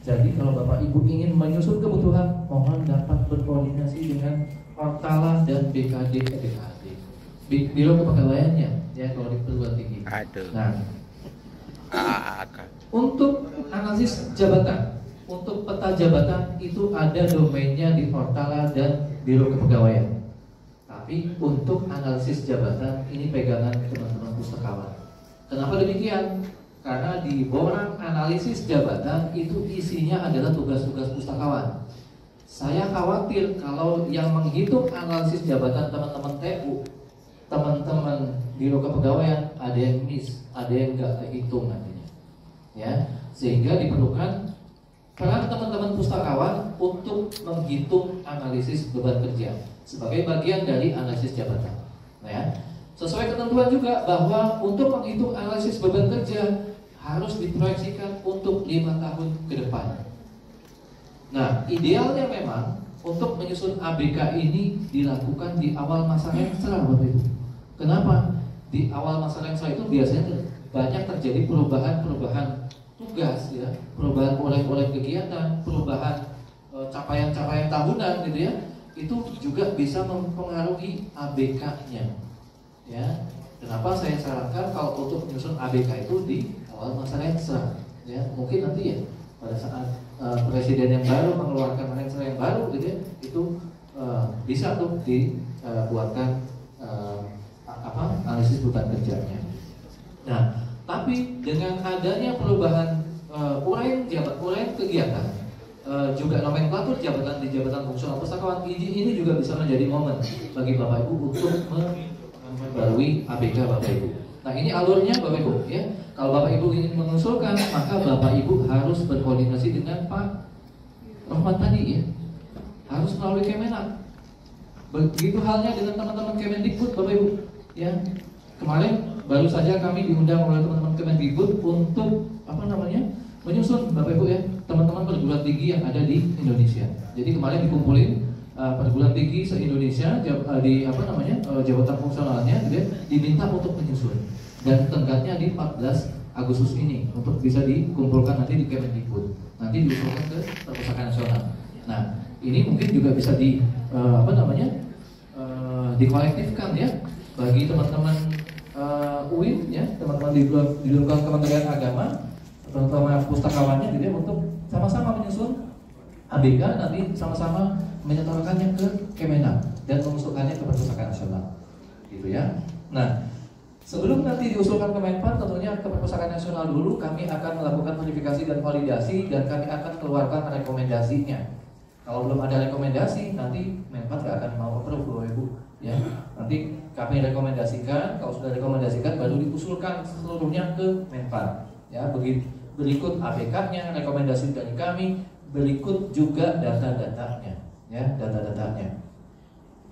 Jadi kalau Bapak Ibu ingin menyusun kebutuhan, mohon dapat berkoordinasi dengan Ortala dan BKD, Biro Kepegawaiannya, ya, kalau di perguruan tinggi. Nah, untuk analisis jabatan, untuk peta jabatan itu ada domainnya di Ortala dan Biro Kepegawaian. Tapi untuk analisis jabatan ini pegangan teman-teman pustakawan. Kenapa demikian? Karena di borang analisis jabatan itu isinya adalah tugas-tugas pustakawan. Saya khawatir kalau yang menghitung analisis jabatan teman-teman TU, teman-teman Biro Kepegawaian, ada yang miss, ada yang nggak kehitung nantinya, ya. Sehingga diperlukan peran teman-teman pustakawan untuk menghitung analisis beban kerja sebagai bagian dari analisis jabatan. Nah, ya. Sesuai ketentuan juga bahwa untuk menghitung analisis beban kerja harus diproyeksikan untuk 5 tahun ke depan. Nah, idealnya memang untuk menyusun ABK ini dilakukan di awal masa renstra, Bapak Ibu. Kenapa? Di awal masa renstra itu biasanya banyak terjadi perubahan tugas, ya, perubahan oleh kegiatan, perubahan capaian-capaian tahunan, gitu ya. Itu juga bisa mempengaruhi ABK-nya. Ya, kenapa saya sarankan kalau untuk menyusun ABK itu di awal masa renstra, ya, mungkin nanti ya pada saat presiden yang baru mengeluarkan renstra yang baru, gitu ya, itu bisa tuh dibuatkan analisis beban kerjanya. Nah, tapi dengan adanya perubahan uraian kegiatan, juga nomenklatur jabatan di jabatan fungsional pustakawan, ini juga bisa menjadi momen bagi Bapak Ibu untuk memperbarui ABK Bapak Ibu. Nah, ini alurnya Bapak Ibu, ya. Kalau Bapak Ibu ingin mengusulkan, maka Bapak Ibu harus berkoordinasi dengan Pak Rahmat tadi, ya. Harus melalui Kemenak. Begitu halnya dengan teman-teman Kemendikbud, Bapak Ibu, ya. Kemarin baru saja kami diundang oleh teman-teman Kemendikbud untuk menyusun Bapak Ibu, ya, teman-teman perguruan tinggi yang ada di Indonesia. Jadi kemarin dikumpulin perguruan tinggi se-Indonesia jabatan fungsionalnya, gitu ya, diminta untuk menyusun, dan tenggatnya di 14 Agustus ini untuk bisa dikumpulkan nanti di Kemendikbud, nanti diusulkan ke Perpustakaan Nasional. Nah, ini mungkin juga bisa dikolektifkan, ya, bagi teman-teman UIN, ya, teman-teman di lingkungan Kementerian Agama, terutama pustakawannya, gitu ya, untuk sama-sama menyusun ABK, nanti sama-sama menyetorkannya ke Kemenak dan mengusulkannya ke Perpustakaan Nasional, gitu ya. Nah, sebelum nanti diusulkan ke Menpan, tentunya ke Perpustakaan Nasional dulu kami akan melakukan verifikasi dan validasi, dan kami akan keluarkan rekomendasinya. Kalau belum ada rekomendasi, nanti Menpan nggak akan mau approve, Bapak Ibu, ya. Nanti kami rekomendasikan, kalau sudah rekomendasikan baru diusulkan seluruhnya ke Menpan. Ya, berikut ABK-nya, rekomendasi dari kami, berikut juga data-datanya, ya, data-datanya.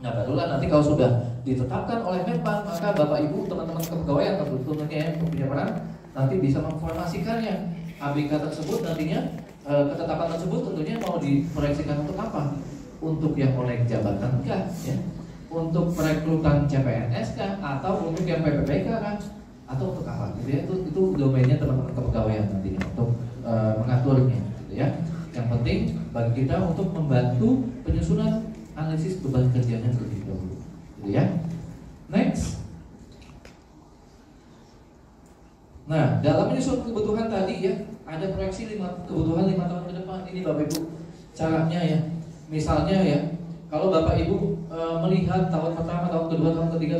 Nah, barulah nanti kalau sudah ditetapkan oleh Menpan, maka Bapak Ibu, teman-teman kepegawaian tentunya yang punya peran nanti bisa memformasikannya. ABK tersebut nantinya, ketetapan tersebut tentunya mau diproyeksikan untuk apa? Untuk yang oleh jabatan kah, ya? Untuk perekrutan CPNS kah? Atau untuk yang PPPK kah? Atau untuk apa? Gitu ya? Itu domainnya teman-teman kepegawaian nantinya untuk mengaturnya, gitu ya. Yang penting bagi kita untuk membantu penyusunan analisis beban kerjanya terlebih dahulu, gitu ya. Next. Nah, dalam menyusun kebutuhan tadi ya, ada proyeksi kebutuhan 5 tahun ke depan. Ini Bapak Ibu caranya ya. Misalnya ya, kalau Bapak Ibu melihat tahun pertama, tahun kedua, tahun ketiga,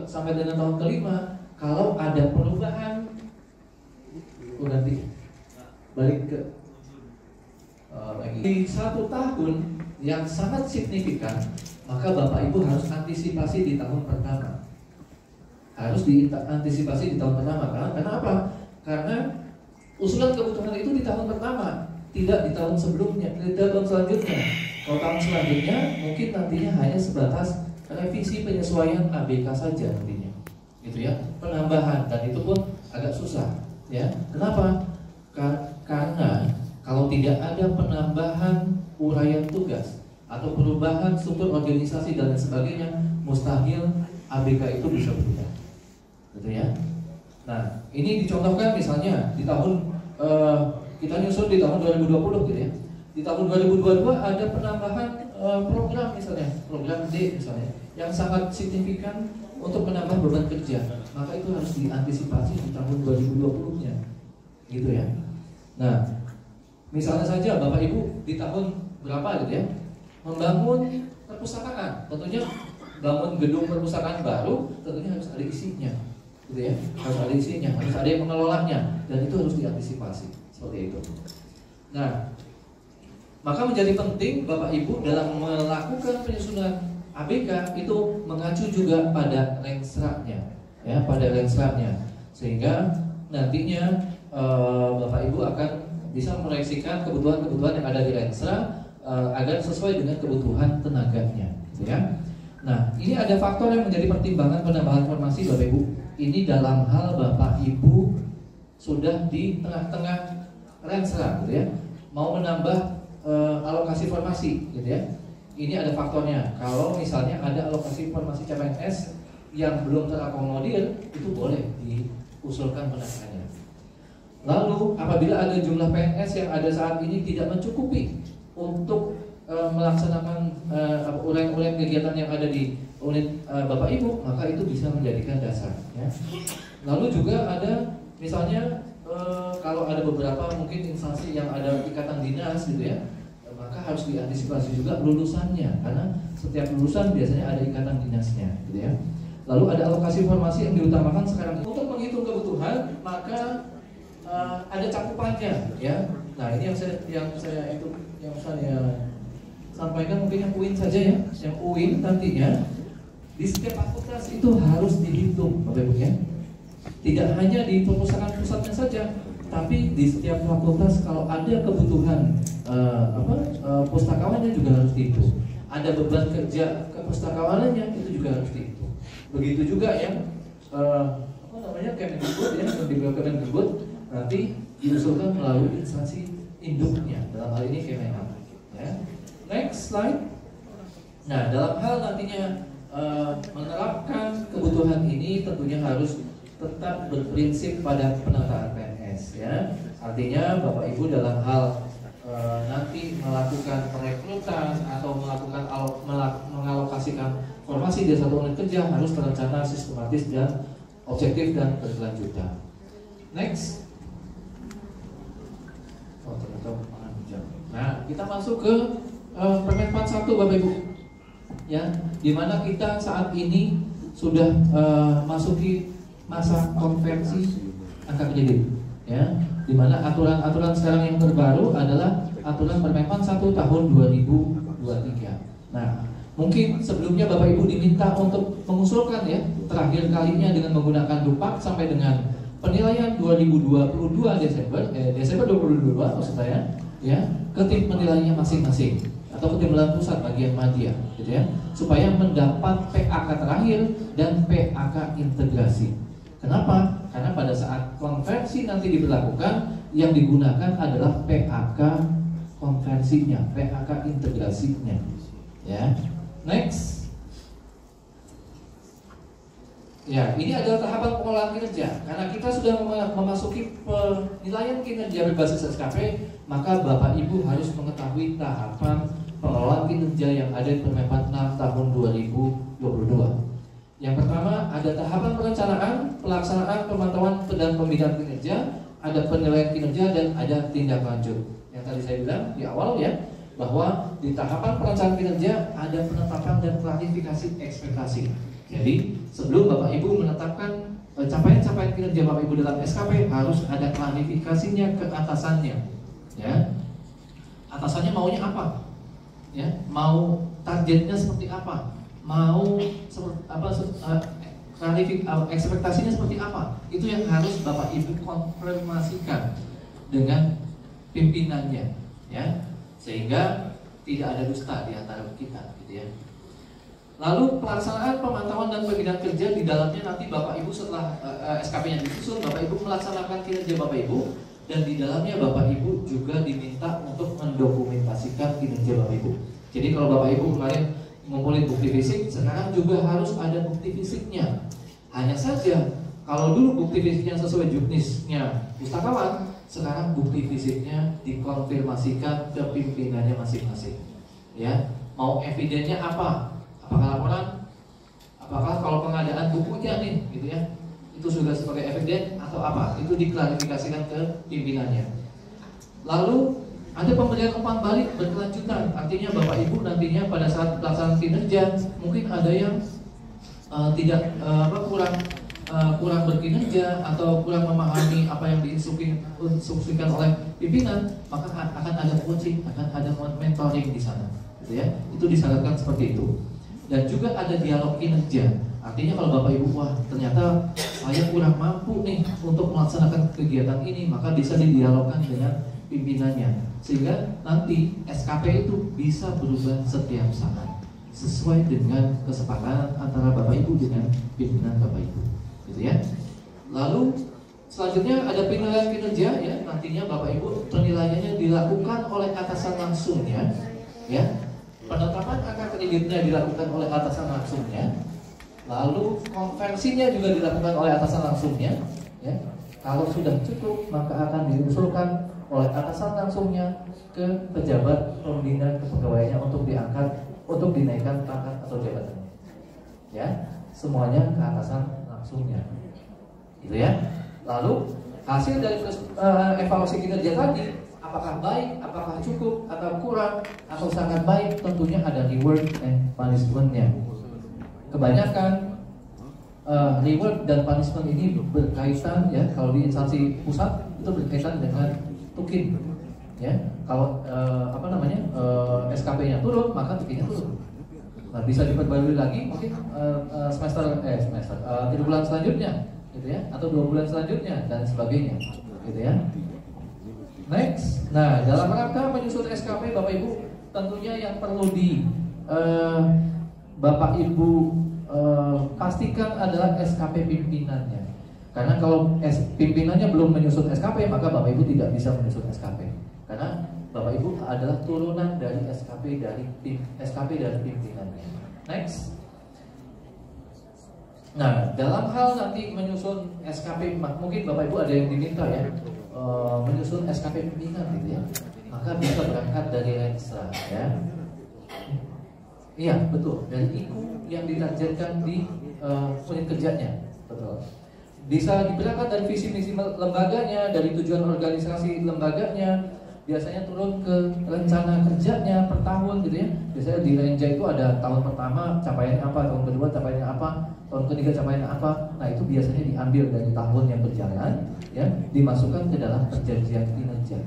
sampai dengan tahun kelima, kalau ada perubahan, nanti balik ke lagi di 1 tahun yang sangat signifikan, maka Bapak Ibu harus antisipasi di tahun pertama. Harus diantisipasi di tahun pertama. Karena apa? Karena usulan kebutuhan itu di tahun pertama, tidak di tahun sebelumnya, tidak tahun selanjutnya. Kalau tahun selanjutnya mungkin nantinya hanya sebatas revisi penyesuaian ABK saja nantinya, gitu ya, penambahan, dan itu pun agak susah, ya. Kenapa? Karena kalau tidak ada penambahan uraian tugas atau perubahan struktur organisasi dan lain sebagainya, mustahil ABK itu bisa berubah, gitu ya. Nah, ini dicontohkan misalnya di tahun kita nyusun di tahun 2020, gitu ya. Di tahun 2022 ada penambahan program misalnya, program D misalnya, yang sangat signifikan untuk menambah beban kerja. Maka itu harus diantisipasi di tahun 2020-nya, gitu ya. Nah, misalnya saja Bapak Ibu di tahun berapa gitu ya, membangun perpustakaan, tentunya bangun gedung perpustakaan baru, tentunya harus ada isinya, gitu ya, harus ada isinya, harus ada yang mengelolanya, dan itu harus diantisipasi seperti itu. Nah, maka menjadi penting Bapak Ibu dalam melakukan penyusunan ABK itu mengacu juga pada Renstra-nya, ya, pada Renstra-nya, sehingga nantinya Bapak Ibu akan bisa memproyeksikan kebutuhan-kebutuhan yang ada di Renstra agar sesuai dengan kebutuhan tenaganya, gitu ya. Nah, ini ada faktor yang menjadi pertimbangan penambahan formasi Bapak Ibu. Ini dalam hal Bapak Ibu sudah di tengah-tengah Renstra, gitu ya, mau menambah alokasi formasi, gitu ya. Ini ada faktornya. Kalau misalnya ada alokasi formasi CPNS yang belum terakomodir, itu boleh diusulkan penambahannya. Lalu apabila ada jumlah PNS yang ada saat ini tidak mencukupi untuk melaksanakan uraian-uraian kegiatan yang ada di unit Bapak Ibu, maka itu bisa menjadikan dasar, ya. Lalu juga ada misalnya kalau ada beberapa mungkin instansi yang ada ikatan dinas, gitu ya, maka harus diantisipasi juga lulusannya, karena setiap lulusan biasanya ada ikatan dinasnya, gitu ya. Lalu ada alokasi formasi yang diutamakan sekarang untuk menghitung kebutuhan, maka ada cakupannya, ya. Nah, ini yang saya sampaikan mungkin yang UIN saja ya, yang UIN nantinya di setiap fakultas itu harus dihitung, Bapak Ibu, ya. Tidak hanya di perpustakaan pusatnya saja, tapi di setiap fakultas kalau ada kebutuhan pustakawannya juga harus dihitung. Ada beban kerja kepustakawanannya itu juga harus dihitung. Begitu juga yang Kemendikbud, ya, Kemendikbud nanti diusulkan melalui instansi induknya, dalam hal ini Kemenhan, ya. Next slide. Nah, dalam hal nantinya menerapkan kebutuhan ini tentunya harus tetap berprinsip pada penataan PNS, ya. Artinya Bapak Ibu dalam hal nanti melakukan perekrutan atau melakukan mengalokasikan formasi di satu unit kerja harus terencana, sistematis, dan objektif dan berkelanjutan. Next. Nah, kita masuk ke Permenpan 1, Bapak Ibu, ya, dimana kita saat ini sudah masuki masa konversi angka kredit, ya, dimana aturan-aturan sekarang yang terbaru adalah aturan Permenpan 1 tahun 2023. Nah, Mungkin sebelumnya Bapak Ibu diminta untuk mengusulkan ya, terakhir kalinya dengan menggunakan Dupak sampai dengan penilaian 2022 Desember 2022 maksud saya ya, ke tim penilaiannya masing-masing atau ke timbalan pusat bagian media gitu ya, supaya mendapat PAK terakhir dan PAK integrasi. Kenapa? Karena pada saat konversi nanti diberlakukan, yang digunakan adalah PAK konversinya, PAK integrasinya ya. Next. Ya, ini adalah tahapan pengolahan kinerja. Karena kita sudah memasuki penilaian kinerja berbasis SKP, maka Bapak Ibu harus mengetahui tahapan pengolahan kinerja yang ada di Permen 6 tahun 2022. Yang pertama ada tahapan perencanaan, pelaksanaan, pemantauan dan pembinaan kinerja, ada penilaian kinerja dan ada tindak lanjut. Yang tadi saya bilang di awal ya, bahwa di tahapan perencanaan kinerja ada penetapan dan klarifikasi ekspektasi. Jadi sebelum Bapak Ibu menetapkan capaian-capaian kinerja Bapak Ibu dalam SKP, harus ada klarifikasinya ke atasannya. Ya, atasannya maunya apa? Ya, mau targetnya seperti apa? Mau ekspektasinya seperti apa? Itu yang harus Bapak Ibu konfirmasikan dengan pimpinannya, ya, sehingga tidak ada dusta di antara kita, gitu ya. Lalu pelaksanaan pemantauan dan pembinaan kerja, di dalamnya nanti Bapak Ibu setelah SKP-nya disusun, Bapak Ibu melaksanakan kinerja Bapak Ibu, dan di dalamnya Bapak Ibu juga diminta untuk mendokumentasikan kinerja Bapak Ibu. Jadi kalau Bapak Ibu kemarin ngumpulin bukti fisik, sekarang juga harus ada bukti fisiknya. Hanya saja kalau dulu bukti fisiknya sesuai juknisnya pustakawan, sekarang bukti fisiknya dikonfirmasikan ke pimpinannya masing-masing. Ya, mau evidennya apa? Apakah laporan? Apakah kalau pengadaan bukunya nih, gitu ya, itu sudah sebagai eviden atau apa? Itu diklarifikasikan ke pimpinannya. Lalu ada pemberian umpan balik berkelanjutan. Artinya Bapak Ibu nantinya pada saat pelaksanaan kinerja mungkin ada yang kurang berkinerja atau kurang memahami apa yang diinstruksikan oleh pimpinan, maka akan ada coaching, akan ada mentoring di sana, gitu ya. Itu disyaratkan seperti itu. Dan juga ada dialog kinerja. Artinya kalau Bapak Ibu, wah ternyata saya kurang mampu nih untuk melaksanakan kegiatan ini, maka bisa didialogkan dengan pimpinannya, sehingga nanti SKP itu bisa berubah setiap saat sesuai dengan kesepakatan antara Bapak Ibu dengan pimpinan Bapak Ibu, gitu ya. Lalu selanjutnya ada penilaian kinerja ya, nantinya Bapak Ibu penilaiannya dilakukan oleh atasan langsungnya ya. Penetapan angka kreditnya dilakukan oleh atasan langsungnya. Lalu konversinya juga dilakukan oleh atasan langsungnya ya. Kalau sudah cukup, maka akan diusulkan oleh atasan langsungnya ke pejabat pembina kepegawaiannya untuk diangkat, untuk dinaikkan pangkat atau jabatannya. Ya, semuanya ke atasan langsungnya. Gitu ya. Lalu hasil dari evaluasi kinerja tadi, apakah baik, apakah cukup, atau kurang, atau sangat baik, tentunya ada reward and punishment-nya. Kebanyakan reward dan punishment ini berkaitan ya, kalau di instansi pusat itu berkaitan dengan tukin ya. Kalau SKP-nya turun, maka tukinnya turun. Nah, bisa diperbarui lagi mungkin semester 3 bulan selanjutnya gitu ya, atau 2 bulan selanjutnya dan sebagainya gitu ya. Next. Nah, dalam rangka menyusun SKP Bapak Ibu, tentunya yang perlu Bapak Ibu pastikan adalah SKP pimpinannya. Karena kalau pimpinannya belum menyusun SKP, maka Bapak Ibu tidak bisa menyusun SKP. Karena Bapak Ibu adalah turunan dari SKP dari pimpinannya. Next. Nah, dalam hal nanti menyusun SKP, mungkin Bapak Ibu ada yang diminta ya, menyusun SKP pimpinan gitu ya. Maka bisa berangkat dari Lensa ya. Iya, betul. Dari IKU yang ditargetkan di unit kerjanya. Betul. Bisa diberangkat dari visi misi lembaganya, dari tujuan organisasi lembaganya. Biasanya turun ke rencana kerjanya per tahun gitu ya. Biasanya di Renja itu ada tahun pertama capaiannya apa, tahun kedua capaiannya apa, tahun ketiga capaiannya apa. Nah, itu biasanya diambil dari tahun yang berjalan ya, dimasukkan ke dalam perjanjian kinerja.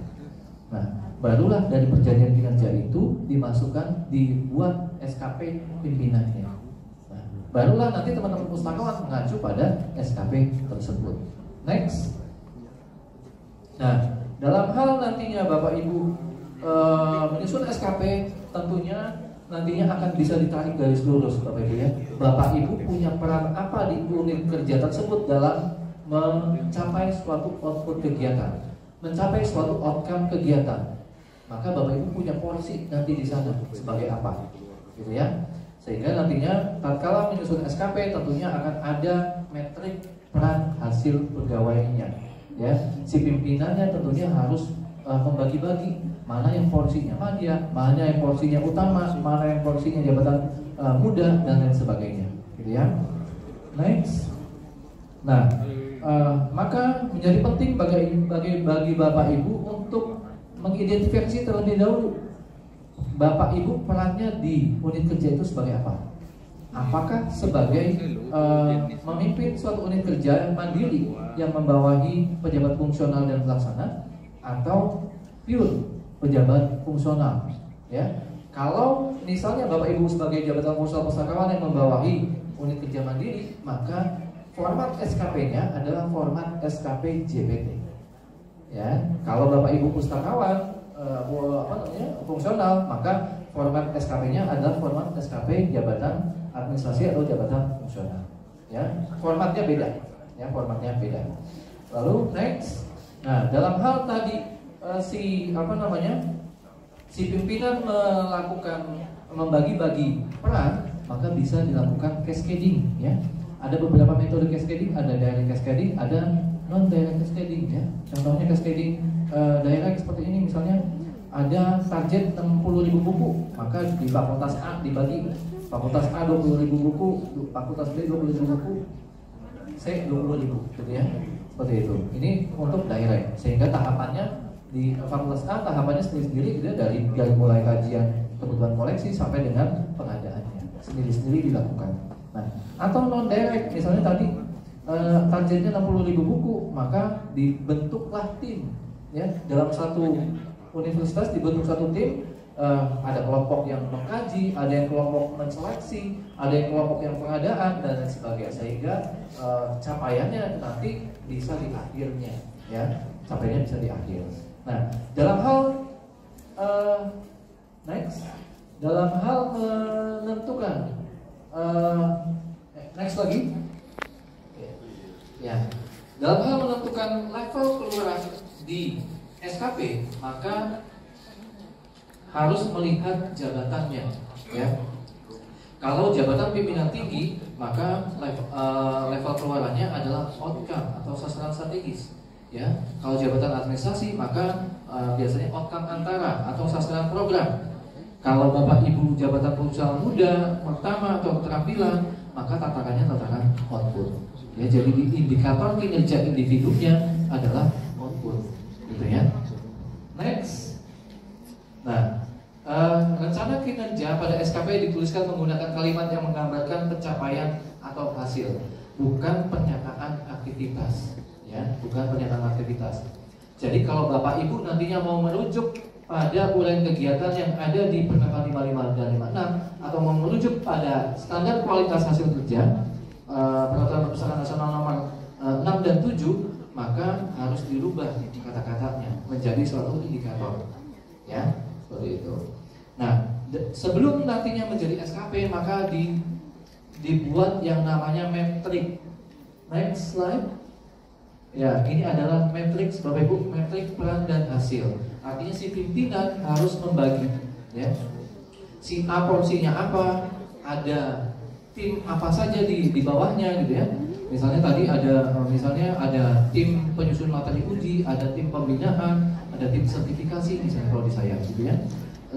Nah, barulah dari perjanjian kinerja itu dimasukkan, dibuat SKP pimpinannya. Nah, barulah nanti teman-teman pustakawan mengacu pada SKP tersebut. Next. Nah, dalam hal nantinya Bapak Ibu menyusun SKP, tentunya nantinya akan bisa ditarik garis lurus Bapak Ibu ya. Bapak Ibu punya peran apa di unit kerja tersebut dalam mencapai suatu output kegiatan, mencapai suatu outcome kegiatan. Maka Bapak Ibu punya porsi nanti di sana sebagai apa, gitu ya. Sehingga nantinya tatkala menyusun SKP tentunya akan ada metrik peran hasil pegawainya. Ya, si pimpinannya tentunya harus membagi-bagi mana yang porsinya media, mana yang porsinya utama, mana yang porsinya jabatan muda dan lain sebagainya, gitu ya. Next. Nah, maka menjadi penting bagi Bapak Ibu untuk mengidentifikasi terlebih dahulu Bapak Ibu perannya di unit kerja itu sebagai apa? Apakah sebagai memimpin suatu unit kerja yang mandiri yang membawahi pejabat fungsional dan pelaksana, atau pure pejabat fungsional, ya. Kalau misalnya Bapak Ibu sebagai jabatan fungsional pustakawan yang membawahi unit kerja mandiri, maka format SKP-nya adalah format SKP JPT. Ya, kalau Bapak Ibu pustakawan fungsional, maka format SKP-nya adalah format SKP jabatan administrasi atau jabatan fungsional. Ya, formatnya beda. Ya, formatnya beda. Lalu next. Nah, dalam hal tadi si pimpinan melakukan membagi-bagi peran, maka bisa dilakukan cascading, ya. Ada beberapa metode cascading, ada direct cascading, ada non direct cascading, ya. Contohnya cascading direct seperti ini, misalnya ada target 60.000 buku, maka di fakultas A dibagi, fakultas A 20.000 buku, fakultas B 20.000 buku, C 20.000, gitu ya. Seperti itu. Ini untuk direct, sehingga tahapannya di fakultas A tahapannya sendiri-sendiri, gitu, dari mulai kajian kebutuhan koleksi sampai dengan pengadaannya sendiri-sendiri dilakukan. Nah, atau non direct, misalnya tadi targetnya 60.000 buku, maka dibentuklah tim, ya. Dalam satu universitas dibentuk satu tim, ada kelompok yang mengkaji, ada yang kelompok menseleksi, ada yang kelompok yang pengadaan dan lain sebagainya, sehingga capaiannya nanti bisa di akhirnya, ya. Capaiannya bisa di akhir. Nah, dalam hal dalam hal menentukan next lagi, ya, dalam hal menentukan level kelurahan di SKP, maka harus melihat jabatannya, ya. Kalau jabatan pimpinan tinggi, maka level keluarannya adalah outcome atau sasaran strategis. Ya, kalau jabatan administrasi maka biasanya outcome antara atau sasaran program. Kalau Bapak Ibu jabatan fungsional muda pertama atau keterampilan, maka tatakannya tatakan output. Ya, jadi indikator kinerja individunya adalah output, gitu ya. Next. Nah, rencana kinerja pada SKP dituliskan menggunakan kalimat yang menggambarkan pencapaian atau hasil, bukan pernyataan aktivitas. Ya, bukan pernyataan aktivitas. Jadi kalau Bapak Ibu nantinya mau merujuk pada uraian kegiatan yang ada di Permenpan 55 dan 56, atau mau merujuk pada standar kualitas hasil kerja Peraturan Perpustakaan Nasional nomor 6 dan 7, maka harus dirubah kata-katanya menjadi suatu indikator. Ya, seperti itu. Nah, sebelum nantinya menjadi SKP, maka dibuat yang namanya metrik. Next slide. Ya, ini adalah matriks Bapak Ibu, metrik peran dan hasil. Artinya si pimpinan harus membagi, ya. Si A porsinya apa, ada tim apa saja di bawahnya, gitu ya. Misalnya tadi ada tim penyusun materi uji, ada tim pembinaan, ada tim sertifikasi, misalnya kalau di saya, gitu ya.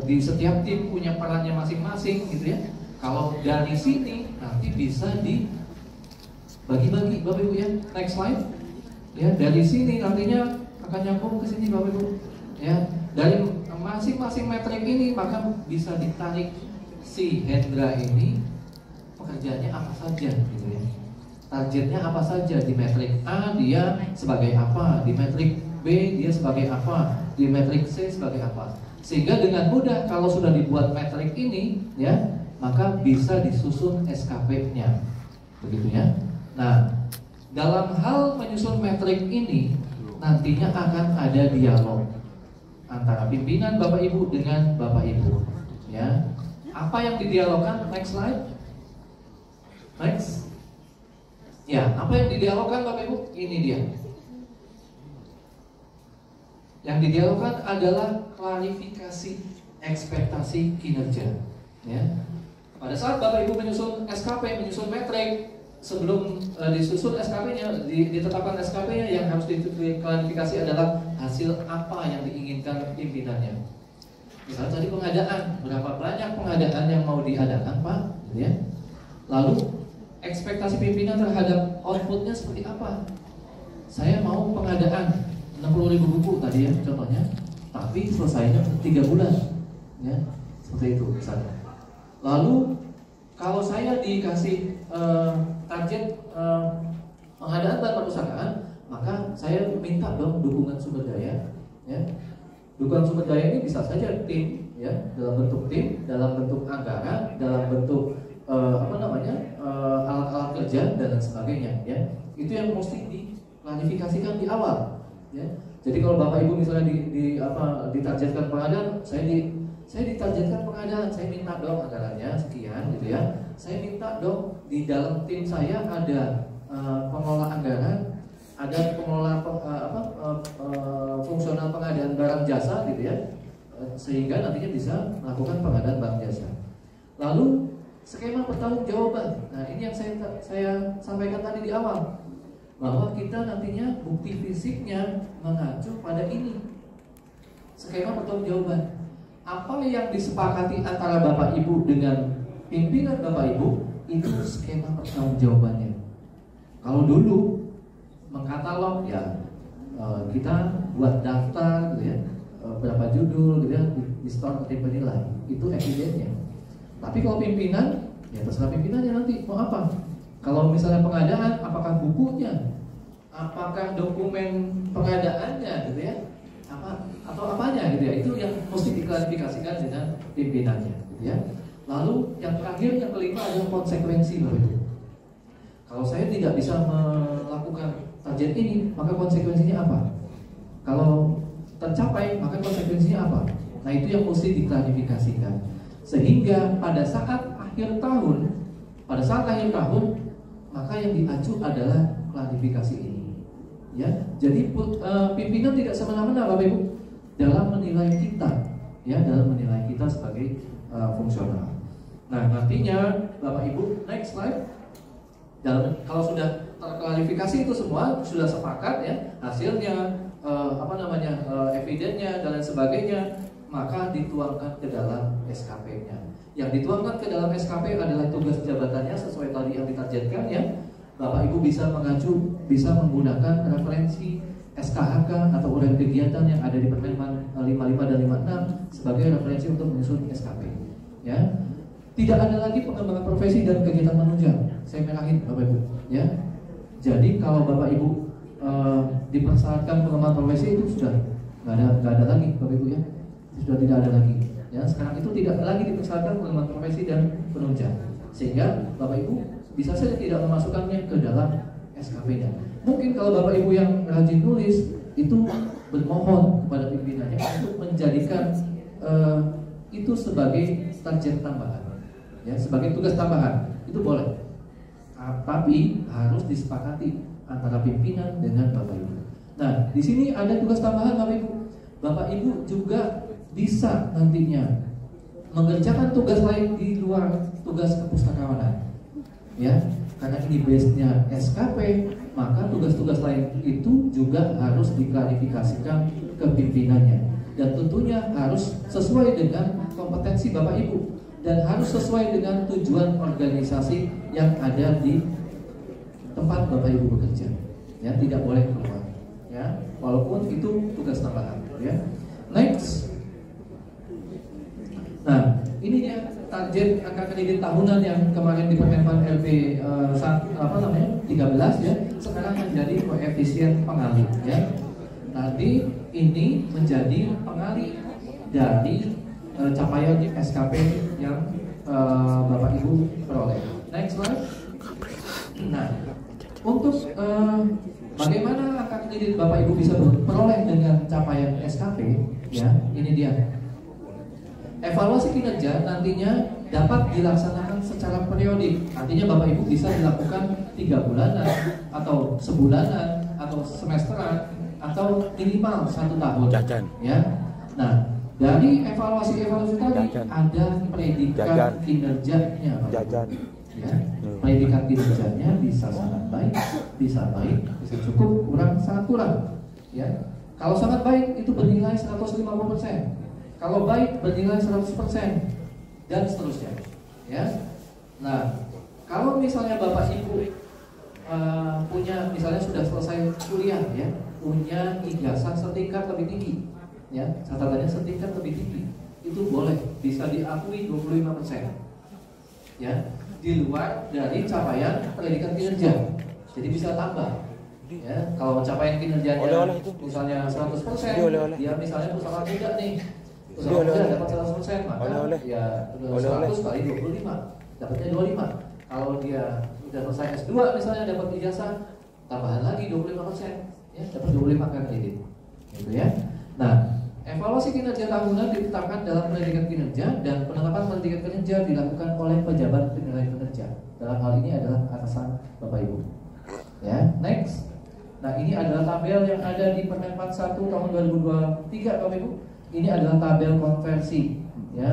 Di setiap tim punya perannya masing-masing, gitu ya. Kalau dari sini nanti bisa dibagi-bagi, Bapak Ibu, ya. Next slide. Ya, dari sini nantinya akan nyambung ke sini, Bapak Ibu. Ya, dari masing-masing metrik ini maka bisa ditarik si Hendra ini pekerjaannya apa saja, gitu ya. Targetnya apa saja di metrik A, dia sebagai apa, di metrik B dia sebagai apa, di metrik C sebagai apa. Sehingga dengan mudah kalau sudah dibuat metrik ini ya, maka bisa disusun SKP-nya. Begitu ya. Nah, dalam hal menyusun metrik ini nantinya akan ada dialog antara pimpinan Bapak Ibu dengan Bapak Ibu. Ya. Apa yang didialogkan? Next slide. Next. Ya, apa yang didialogkan Bapak Ibu? Ini dia. Yang didialogkan adalah klarifikasi ekspektasi kinerja. Ya. Pada saat Bapak Ibu menyusun SKP, menyusun metrik, sebelum disusun SKP-nya, ditetapkan SKP-nya, yang harus diklarifikasi adalah hasil apa yang diinginkan pimpinannya. Misalnya tadi pengadaan, berapa banyak pengadaan yang mau diadakan Pak, gitu ya. Lalu ekspektasi pimpinan terhadap outputnya seperti apa? Saya mau pengadaan 60.000 buku tadi ya contohnya, tapi selesainya 3 bulan, ya seperti itu misalnya. Lalu kalau saya dikasih target pengadaan bahan perpustakaan, maka saya minta dong dukungan sumber daya, ya. Dukungan sumber daya ini bisa saja tim, ya, dalam bentuk tim, dalam bentuk anggaran, dalam bentuk alat-alat kerja dan lain sebagainya, ya. Itu yang mesti diklarifikasikan di awal, ya. Jadi kalau Bapak Ibu misalnya ditargetkan pengadaan, saya ditargetkan pengadaan, saya minta dong anggarannya sekian, gitu ya. Saya minta dong di dalam tim saya ada pengelola anggaran, ada pengelola fungsional pengadaan barang jasa, gitu ya, sehingga nantinya bisa melakukan pengadaan barang jasa. Lalu skema pertanggungjawaban. Nah, ini yang saya sampaikan tadi di awal, bahwa kita nantinya bukti fisiknya mengacu pada ini. Skema pertanggungjawaban. Apa yang disepakati antara Bapak Ibu dengan pimpinan Bapak Ibu, itu skema pertanggungjawabannya. Kalau dulu mengkatalog ya, kita buat daftar gitu ya, berapa judul gitu ya, di store ke tim penilai, itu evidennya. Tapi kalau pimpinan, ya terserah pimpinannya nanti mau apa. Kalau misalnya pengadaan, apakah bukunya, apakah dokumen pengadaannya, gitu ya, atau apanya, gitu ya. Itu yang mesti diklarifikasikan dengan pimpinannya, gitu ya. Lalu yang terakhir, yang kelima adalah konsekuensi, Bapak Ibu. Kalau saya tidak bisa melakukan target ini, maka konsekuensinya apa? Kalau tercapai, maka konsekuensinya apa? Nah, itu yang mesti diklarifikasikan. Sehingga pada saat akhir tahun, maka yang diacu adalah klarifikasi ini. Ya, jadi pimpinan tidak semena-mena Bapak Ibu dalam menilai kita, ya, dalam menilai kita sebagai fungsional. Nah, nantinya Bapak Ibu, next slide. Kalau sudah terklarifikasi itu semua, sudah sepakat ya hasilnya, evidennya dan lain sebagainya, maka dituangkan ke dalam SKP-nya. Yang dituangkan ke dalam SKP adalah tugas jabatannya sesuai tadi yang ditargetkan, ya. Bapak Ibu bisa mengacu, bisa menggunakan referensi SKHK atau uraian kegiatan yang ada di Permen 55 dan 56 sebagai referensi untuk menyusun SKP, ya. Tidak ada lagi pengembangan profesi dan kegiatan menunjang. Saya merahin Bapak Ibu, ya. Jadi kalau Bapak Ibu dipersyaratkan pengembangan profesi, itu sudah nggak ada lagi Bapak Ibu, ya. Sudah tidak ada lagi, ya. Sekarang itu tidak lagi dipersyaratkan pengembangan profesi dan penunjang, sehingga Bapak Ibu bisa saja tidak memasukkannya ke dalam SKP-nya. Mungkin kalau Bapak Ibu yang rajin nulis, itu bermohon kepada pimpinannya untuk menjadikan itu sebagai target tambahan, ya, sebagai tugas tambahan, itu boleh. Tapi harus disepakati antara pimpinan dengan Bapak Ibu. Nah, di sini ada tugas tambahan Bapak Ibu. Bapak Ibu juga bisa nantinya mengerjakan tugas lain di luar tugas kepustakawanan, ya, karena ini base-nya SKP, maka tugas-tugas lain itu juga harus diklarifikasikan ke pimpinannya, dan tentunya harus sesuai dengan kompetensi Bapak Ibu dan harus sesuai dengan tujuan organisasi yang ada di tempat Bapak Ibu bekerja, ya, tidak boleh keluar, ya, walaupun itu tugas tambahan, ya. Next. Nah, ini dia target angka kredit tahunan yang kemarin di Permenpan LP 13 ya, sekarang menjadi koefisien pengalih, ya. nanti ini menjadi pengali dari capaian SKP yang Bapak Ibu peroleh. Next slide. Nah, untuk bagaimana angka kredit Bapak Ibu bisa peroleh dengan capaian SKP, ya, ini dia. Evaluasi kinerja nantinya dapat dilaksanakan secara periodik. Artinya Bapak Ibu bisa dilakukan 3 bulanan atau sebulanan atau semesteran atau minimal 1 tahun. Jajan. Ya. Nah, dari evaluasi tadi ada predikat kinerjanya, Bapak. Jajan. Ya, predikat kinerjanya bisa sangat baik, bisa cukup, kurang, sangat kurang. Ya, kalau sangat baik itu bernilai 150%, kalau baik bernilai 100%, dan seterusnya. Ya, nah kalau misalnya Bapak Ibu punya, misalnya sudah selesai kuliah, ya, punya ijazah setingkat lebih tinggi, ya, catatannya setingkat lebih tinggi, itu boleh bisa diakui 25%. Ya, di luar dari capaian predikat kinerja, jadi bisa tambah. Ya, kalau capaian kinerjanya misalnya 100%, dia misalnya usaha muda nih, usaha muda dapat 100%, maka ya 100 kali 25, dapatnya 25. Kalau dia udah selesai S2 misalnya dapat ijazah, tambahan lagi 25%, ya, dapat 25 kali kredit, gitu ya. Nah, evaluasi kinerja tahunan ditetapkan dalam predikat kinerja dan penetapan predikat kinerja dilakukan oleh pejabat penilai kinerja. Dalam hal ini adalah atasan Bapak Ibu. Ya, next. Nah, ini adalah tabel yang ada di Permen 41 tahun 2023, Bapak Ibu. Ini adalah tabel konversi, ya.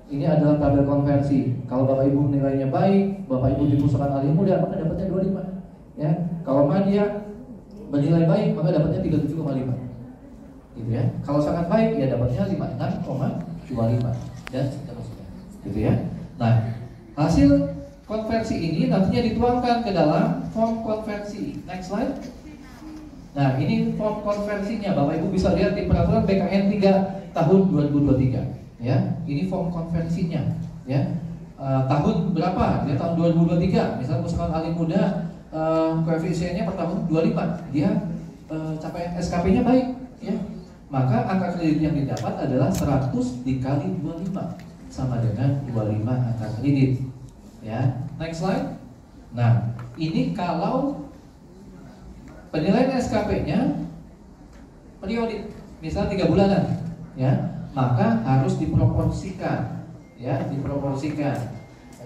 Ini adalah tabel konversi. Kalau Bapak Ibu nilainya baik, Bapak Ibu di Pusaka Alim Muda, maka dapatnya 25. Ya, kalau Madya bernilai baik, maka dapatnya 37,5. Gitu ya. Kalau sangat baik ya dapatnya 56,25 dan seterusnya. Gitu ya. Nah, hasil konversi ini nantinya dituangkan ke dalam form konversi. Next slide. Nah, ini form konversinya. Bapak Ibu bisa lihat di peraturan BKN 3 tahun 2023. Ya, ini form konversinya. Ya, tahun berapa? Dia tahun 2023. Misalnya Pusaka Alim Muda, koefisiennya per tahun 25. Dia capaian SKP-nya baik. Ya. Maka angka kredit yang didapat adalah 100 dikali 25 sama dengan 25 angka kredit. Ya, next slide. Nah, ini kalau penilaian SKP-nya periodik, misal 3 bulanan, ya, maka harus diproporsikan, ya, diproporsikan.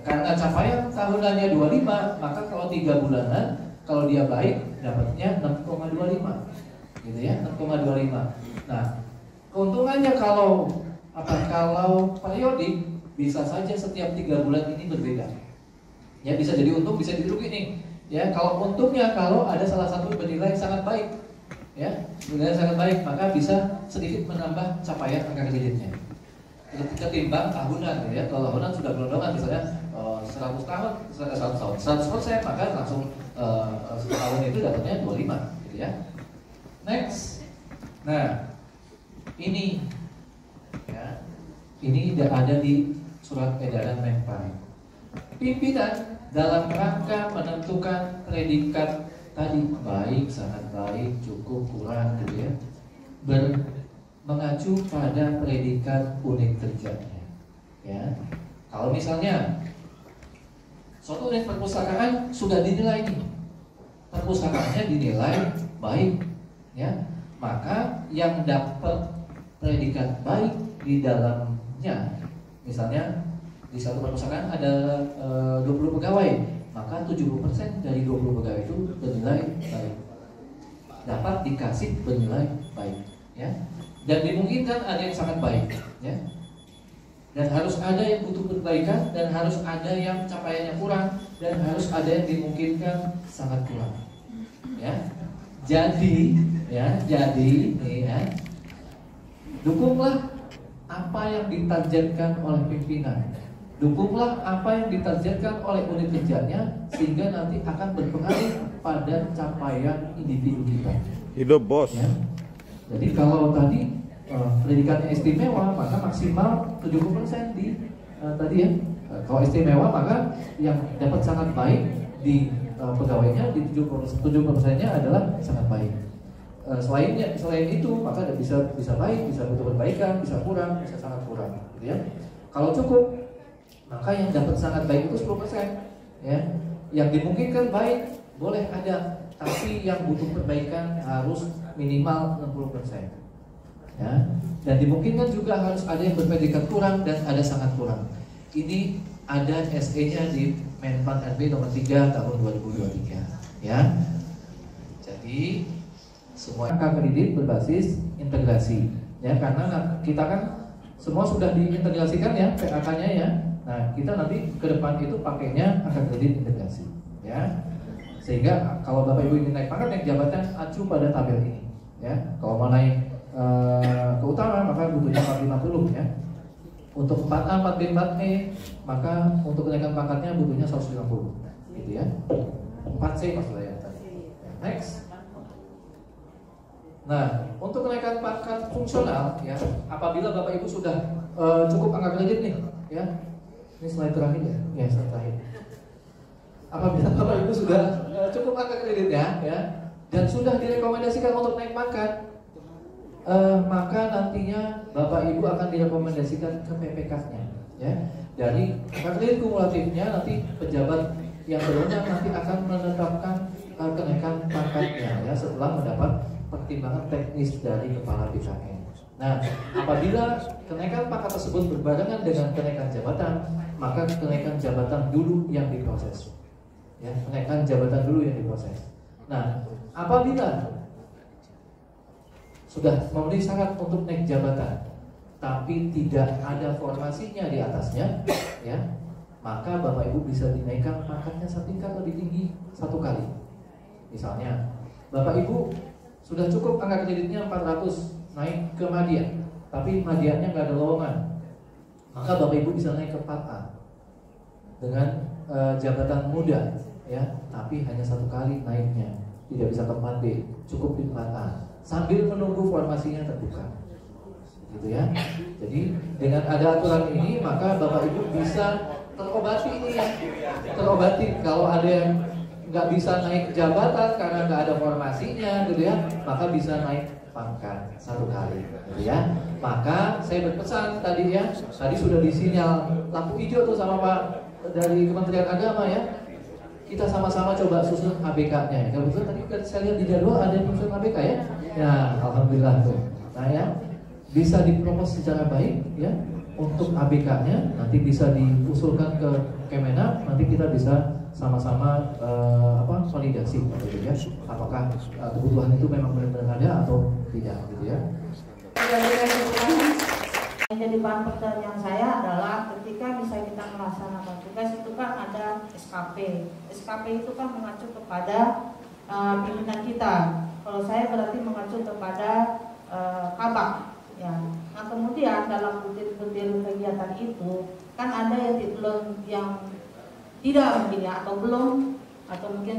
Karena capaian tahunannya 25, maka kalau 3 bulanan, kalau dia baik dapatnya 6,25. Gitu ya, 6,25. Nah, keuntungannya kalau periodik bisa saja setiap 3 bulan ini berbeda. Ya, bisa jadi untung, bisa jadi rugi nih. Ya, kalau untungnya kalau ada salah satu bernilai sangat baik, ya, bernilai sangat baik, maka bisa sedikit menambah capaian angka kreditnya. Ketimbang tahunan, ya, kalau tahunan sudah gelondongan, misalnya 100%, maka langsung setahun itu dapatnya 25, gitu ya. Next. Nah, ini, ya, ini ada di surat edaran Menpan. Pimpinan dalam rangka menentukan predikat tadi baik, sangat baik, cukup, kurang, gitu ya, mengacu pada predikat unit kerjanya. Ya, kalau misalnya suatu unit perpustakaan sudah dinilai nih, perpustakaannya dinilai baik, ya, maka yang dapat predikat baik di dalamnya, misalnya di satu perpustakaan ada 20 pegawai, maka 70% dari 20 pegawai itu bernilai baik, dapat dikasih bernilai baik, ya. Dan dimungkinkan ada yang sangat baik, ya. Dan harus ada yang butuh perbaikan, dan harus ada yang capaiannya kurang, dan harus ada yang dimungkinkan sangat kurang, ya. Jadi nih, ya, dukunglah apa yang ditargetkan oleh pimpinan, dukunglah apa yang ditargetkan oleh unit kerjanya, sehingga nanti akan berpengaruh pada capaian individu kita. Hidup bos. Ya. Jadi kalau tadi predikatnya istimewa, maka maksimal 70% di tadi ya. Kalau istimewa, maka yang dapat sangat baik di pegawainya di 70%-nya adalah sangat baik. Selain itu maka bisa baik, bisa butuh perbaikan, bisa kurang, bisa sangat kurang, gitu ya. Kalau cukup, maka yang dapat sangat baik itu 10%, ya. Yang dimungkinkan baik boleh ada, tapi yang butuh perbaikan harus minimal 60%. Ya. Dan dimungkinkan juga harus ada yang berpredikat kurang dan ada sangat kurang. Ini ada SE-nya di Menpan RB nomor 3 tahun 2023, ya. Jadi semua angka kredit berbasis integrasi, ya, karena kita kan semua sudah diintegrasikan ya PAK-nya ya. Nah, kita nanti ke depan itu pakainya angka kredit integrasi, ya. Sehingga kalau Bapak Ibu ingin naik pangkat, naik jabatan, acu pada tabel ini, ya. Kalau mau naik ke utama maka butuhnya 450, ya. Untuk 4A, 4B, 4E maka untuk kenaikan pangkatnya butuhnya 150, gitu ya. 4C maksudnya tadi. Next. Nah, untuk kenaikan pangkat fungsional, ya, apabila Bapak Ibu sudah cukup angka kredit nih, ya. Ini slide terakhir ya, slide terakhir. Apabila Bapak Ibu sudah cukup angka kreditnya, ya, dan sudah direkomendasikan untuk naik pangkat, maka nantinya Bapak Ibu akan direkomendasikan ke PPK-nya, ya. Dari angka kredit kumulatifnya nanti pejabat yang berwenang nanti akan menetapkan kenaikan pangkatnya, ya, setelah mendapat pertimbangan teknis dari kepala BKN. Nah, apabila kenaikan pangkat tersebut berbarengan dengan kenaikan jabatan, maka kenaikan jabatan dulu yang diproses, ya, kenaikan jabatan dulu yang diproses. Nah, apabila sudah memenuhi syarat untuk naik jabatan, tapi tidak ada formasinya di atasnya, ya, maka Bapak Ibu bisa dinaikkan pangkatnya setingkat lebih tinggi 1 kali. Misalnya, Bapak Ibu sudah cukup angka kreditnya 400, naik ke Madya, tapi Madyanya nggak ada lowongan, maka Bapak Ibu bisa naik ke 4A dengan jabatan muda, ya, tapi hanya 1 kali naiknya, tidak bisa ke 4B, cukup di 4A sambil menunggu formasinya terbuka, gitu ya. Jadi dengan ada aturan ini maka Bapak Ibu bisa terobati ini ya, terobati kalau ada yang nggak bisa naik jabatan karena nggak ada formasinya, gitu ya, maka bisa naik pangkat 1 kali, gitu ya. Maka saya berpesan tadi ya, tadi sudah disinyal lampu hijau tuh sama Pak dari Kementerian Agama ya. Kita sama-sama coba susun ABK-nya. Kalau betul tadi saya lihat di jadwal ada yang susun ABK ya. Ya, alhamdulillah tuh. Nah ya, bisa dipromos secara baik ya untuk ABK-nya, nanti bisa diusulkan ke Kemenak, nanti kita bisa sama-sama validasi gitu ya, apakah kebutuhan itu memang benar-benar ada atau tidak, gitu ya. Yang jadi bahan pertanyaan saya adalah ketika bisa kita melaksanakan tugas itu kan ada SKP. SKP itu kan mengacu kepada pimpinan kita. Kalau saya berarti mengacu kepada Kabak. Ya. Nah kemudian dalam butir-butir kegiatan itu kan ada yang belum yang tidak mungkin ya, atau belum, atau mungkin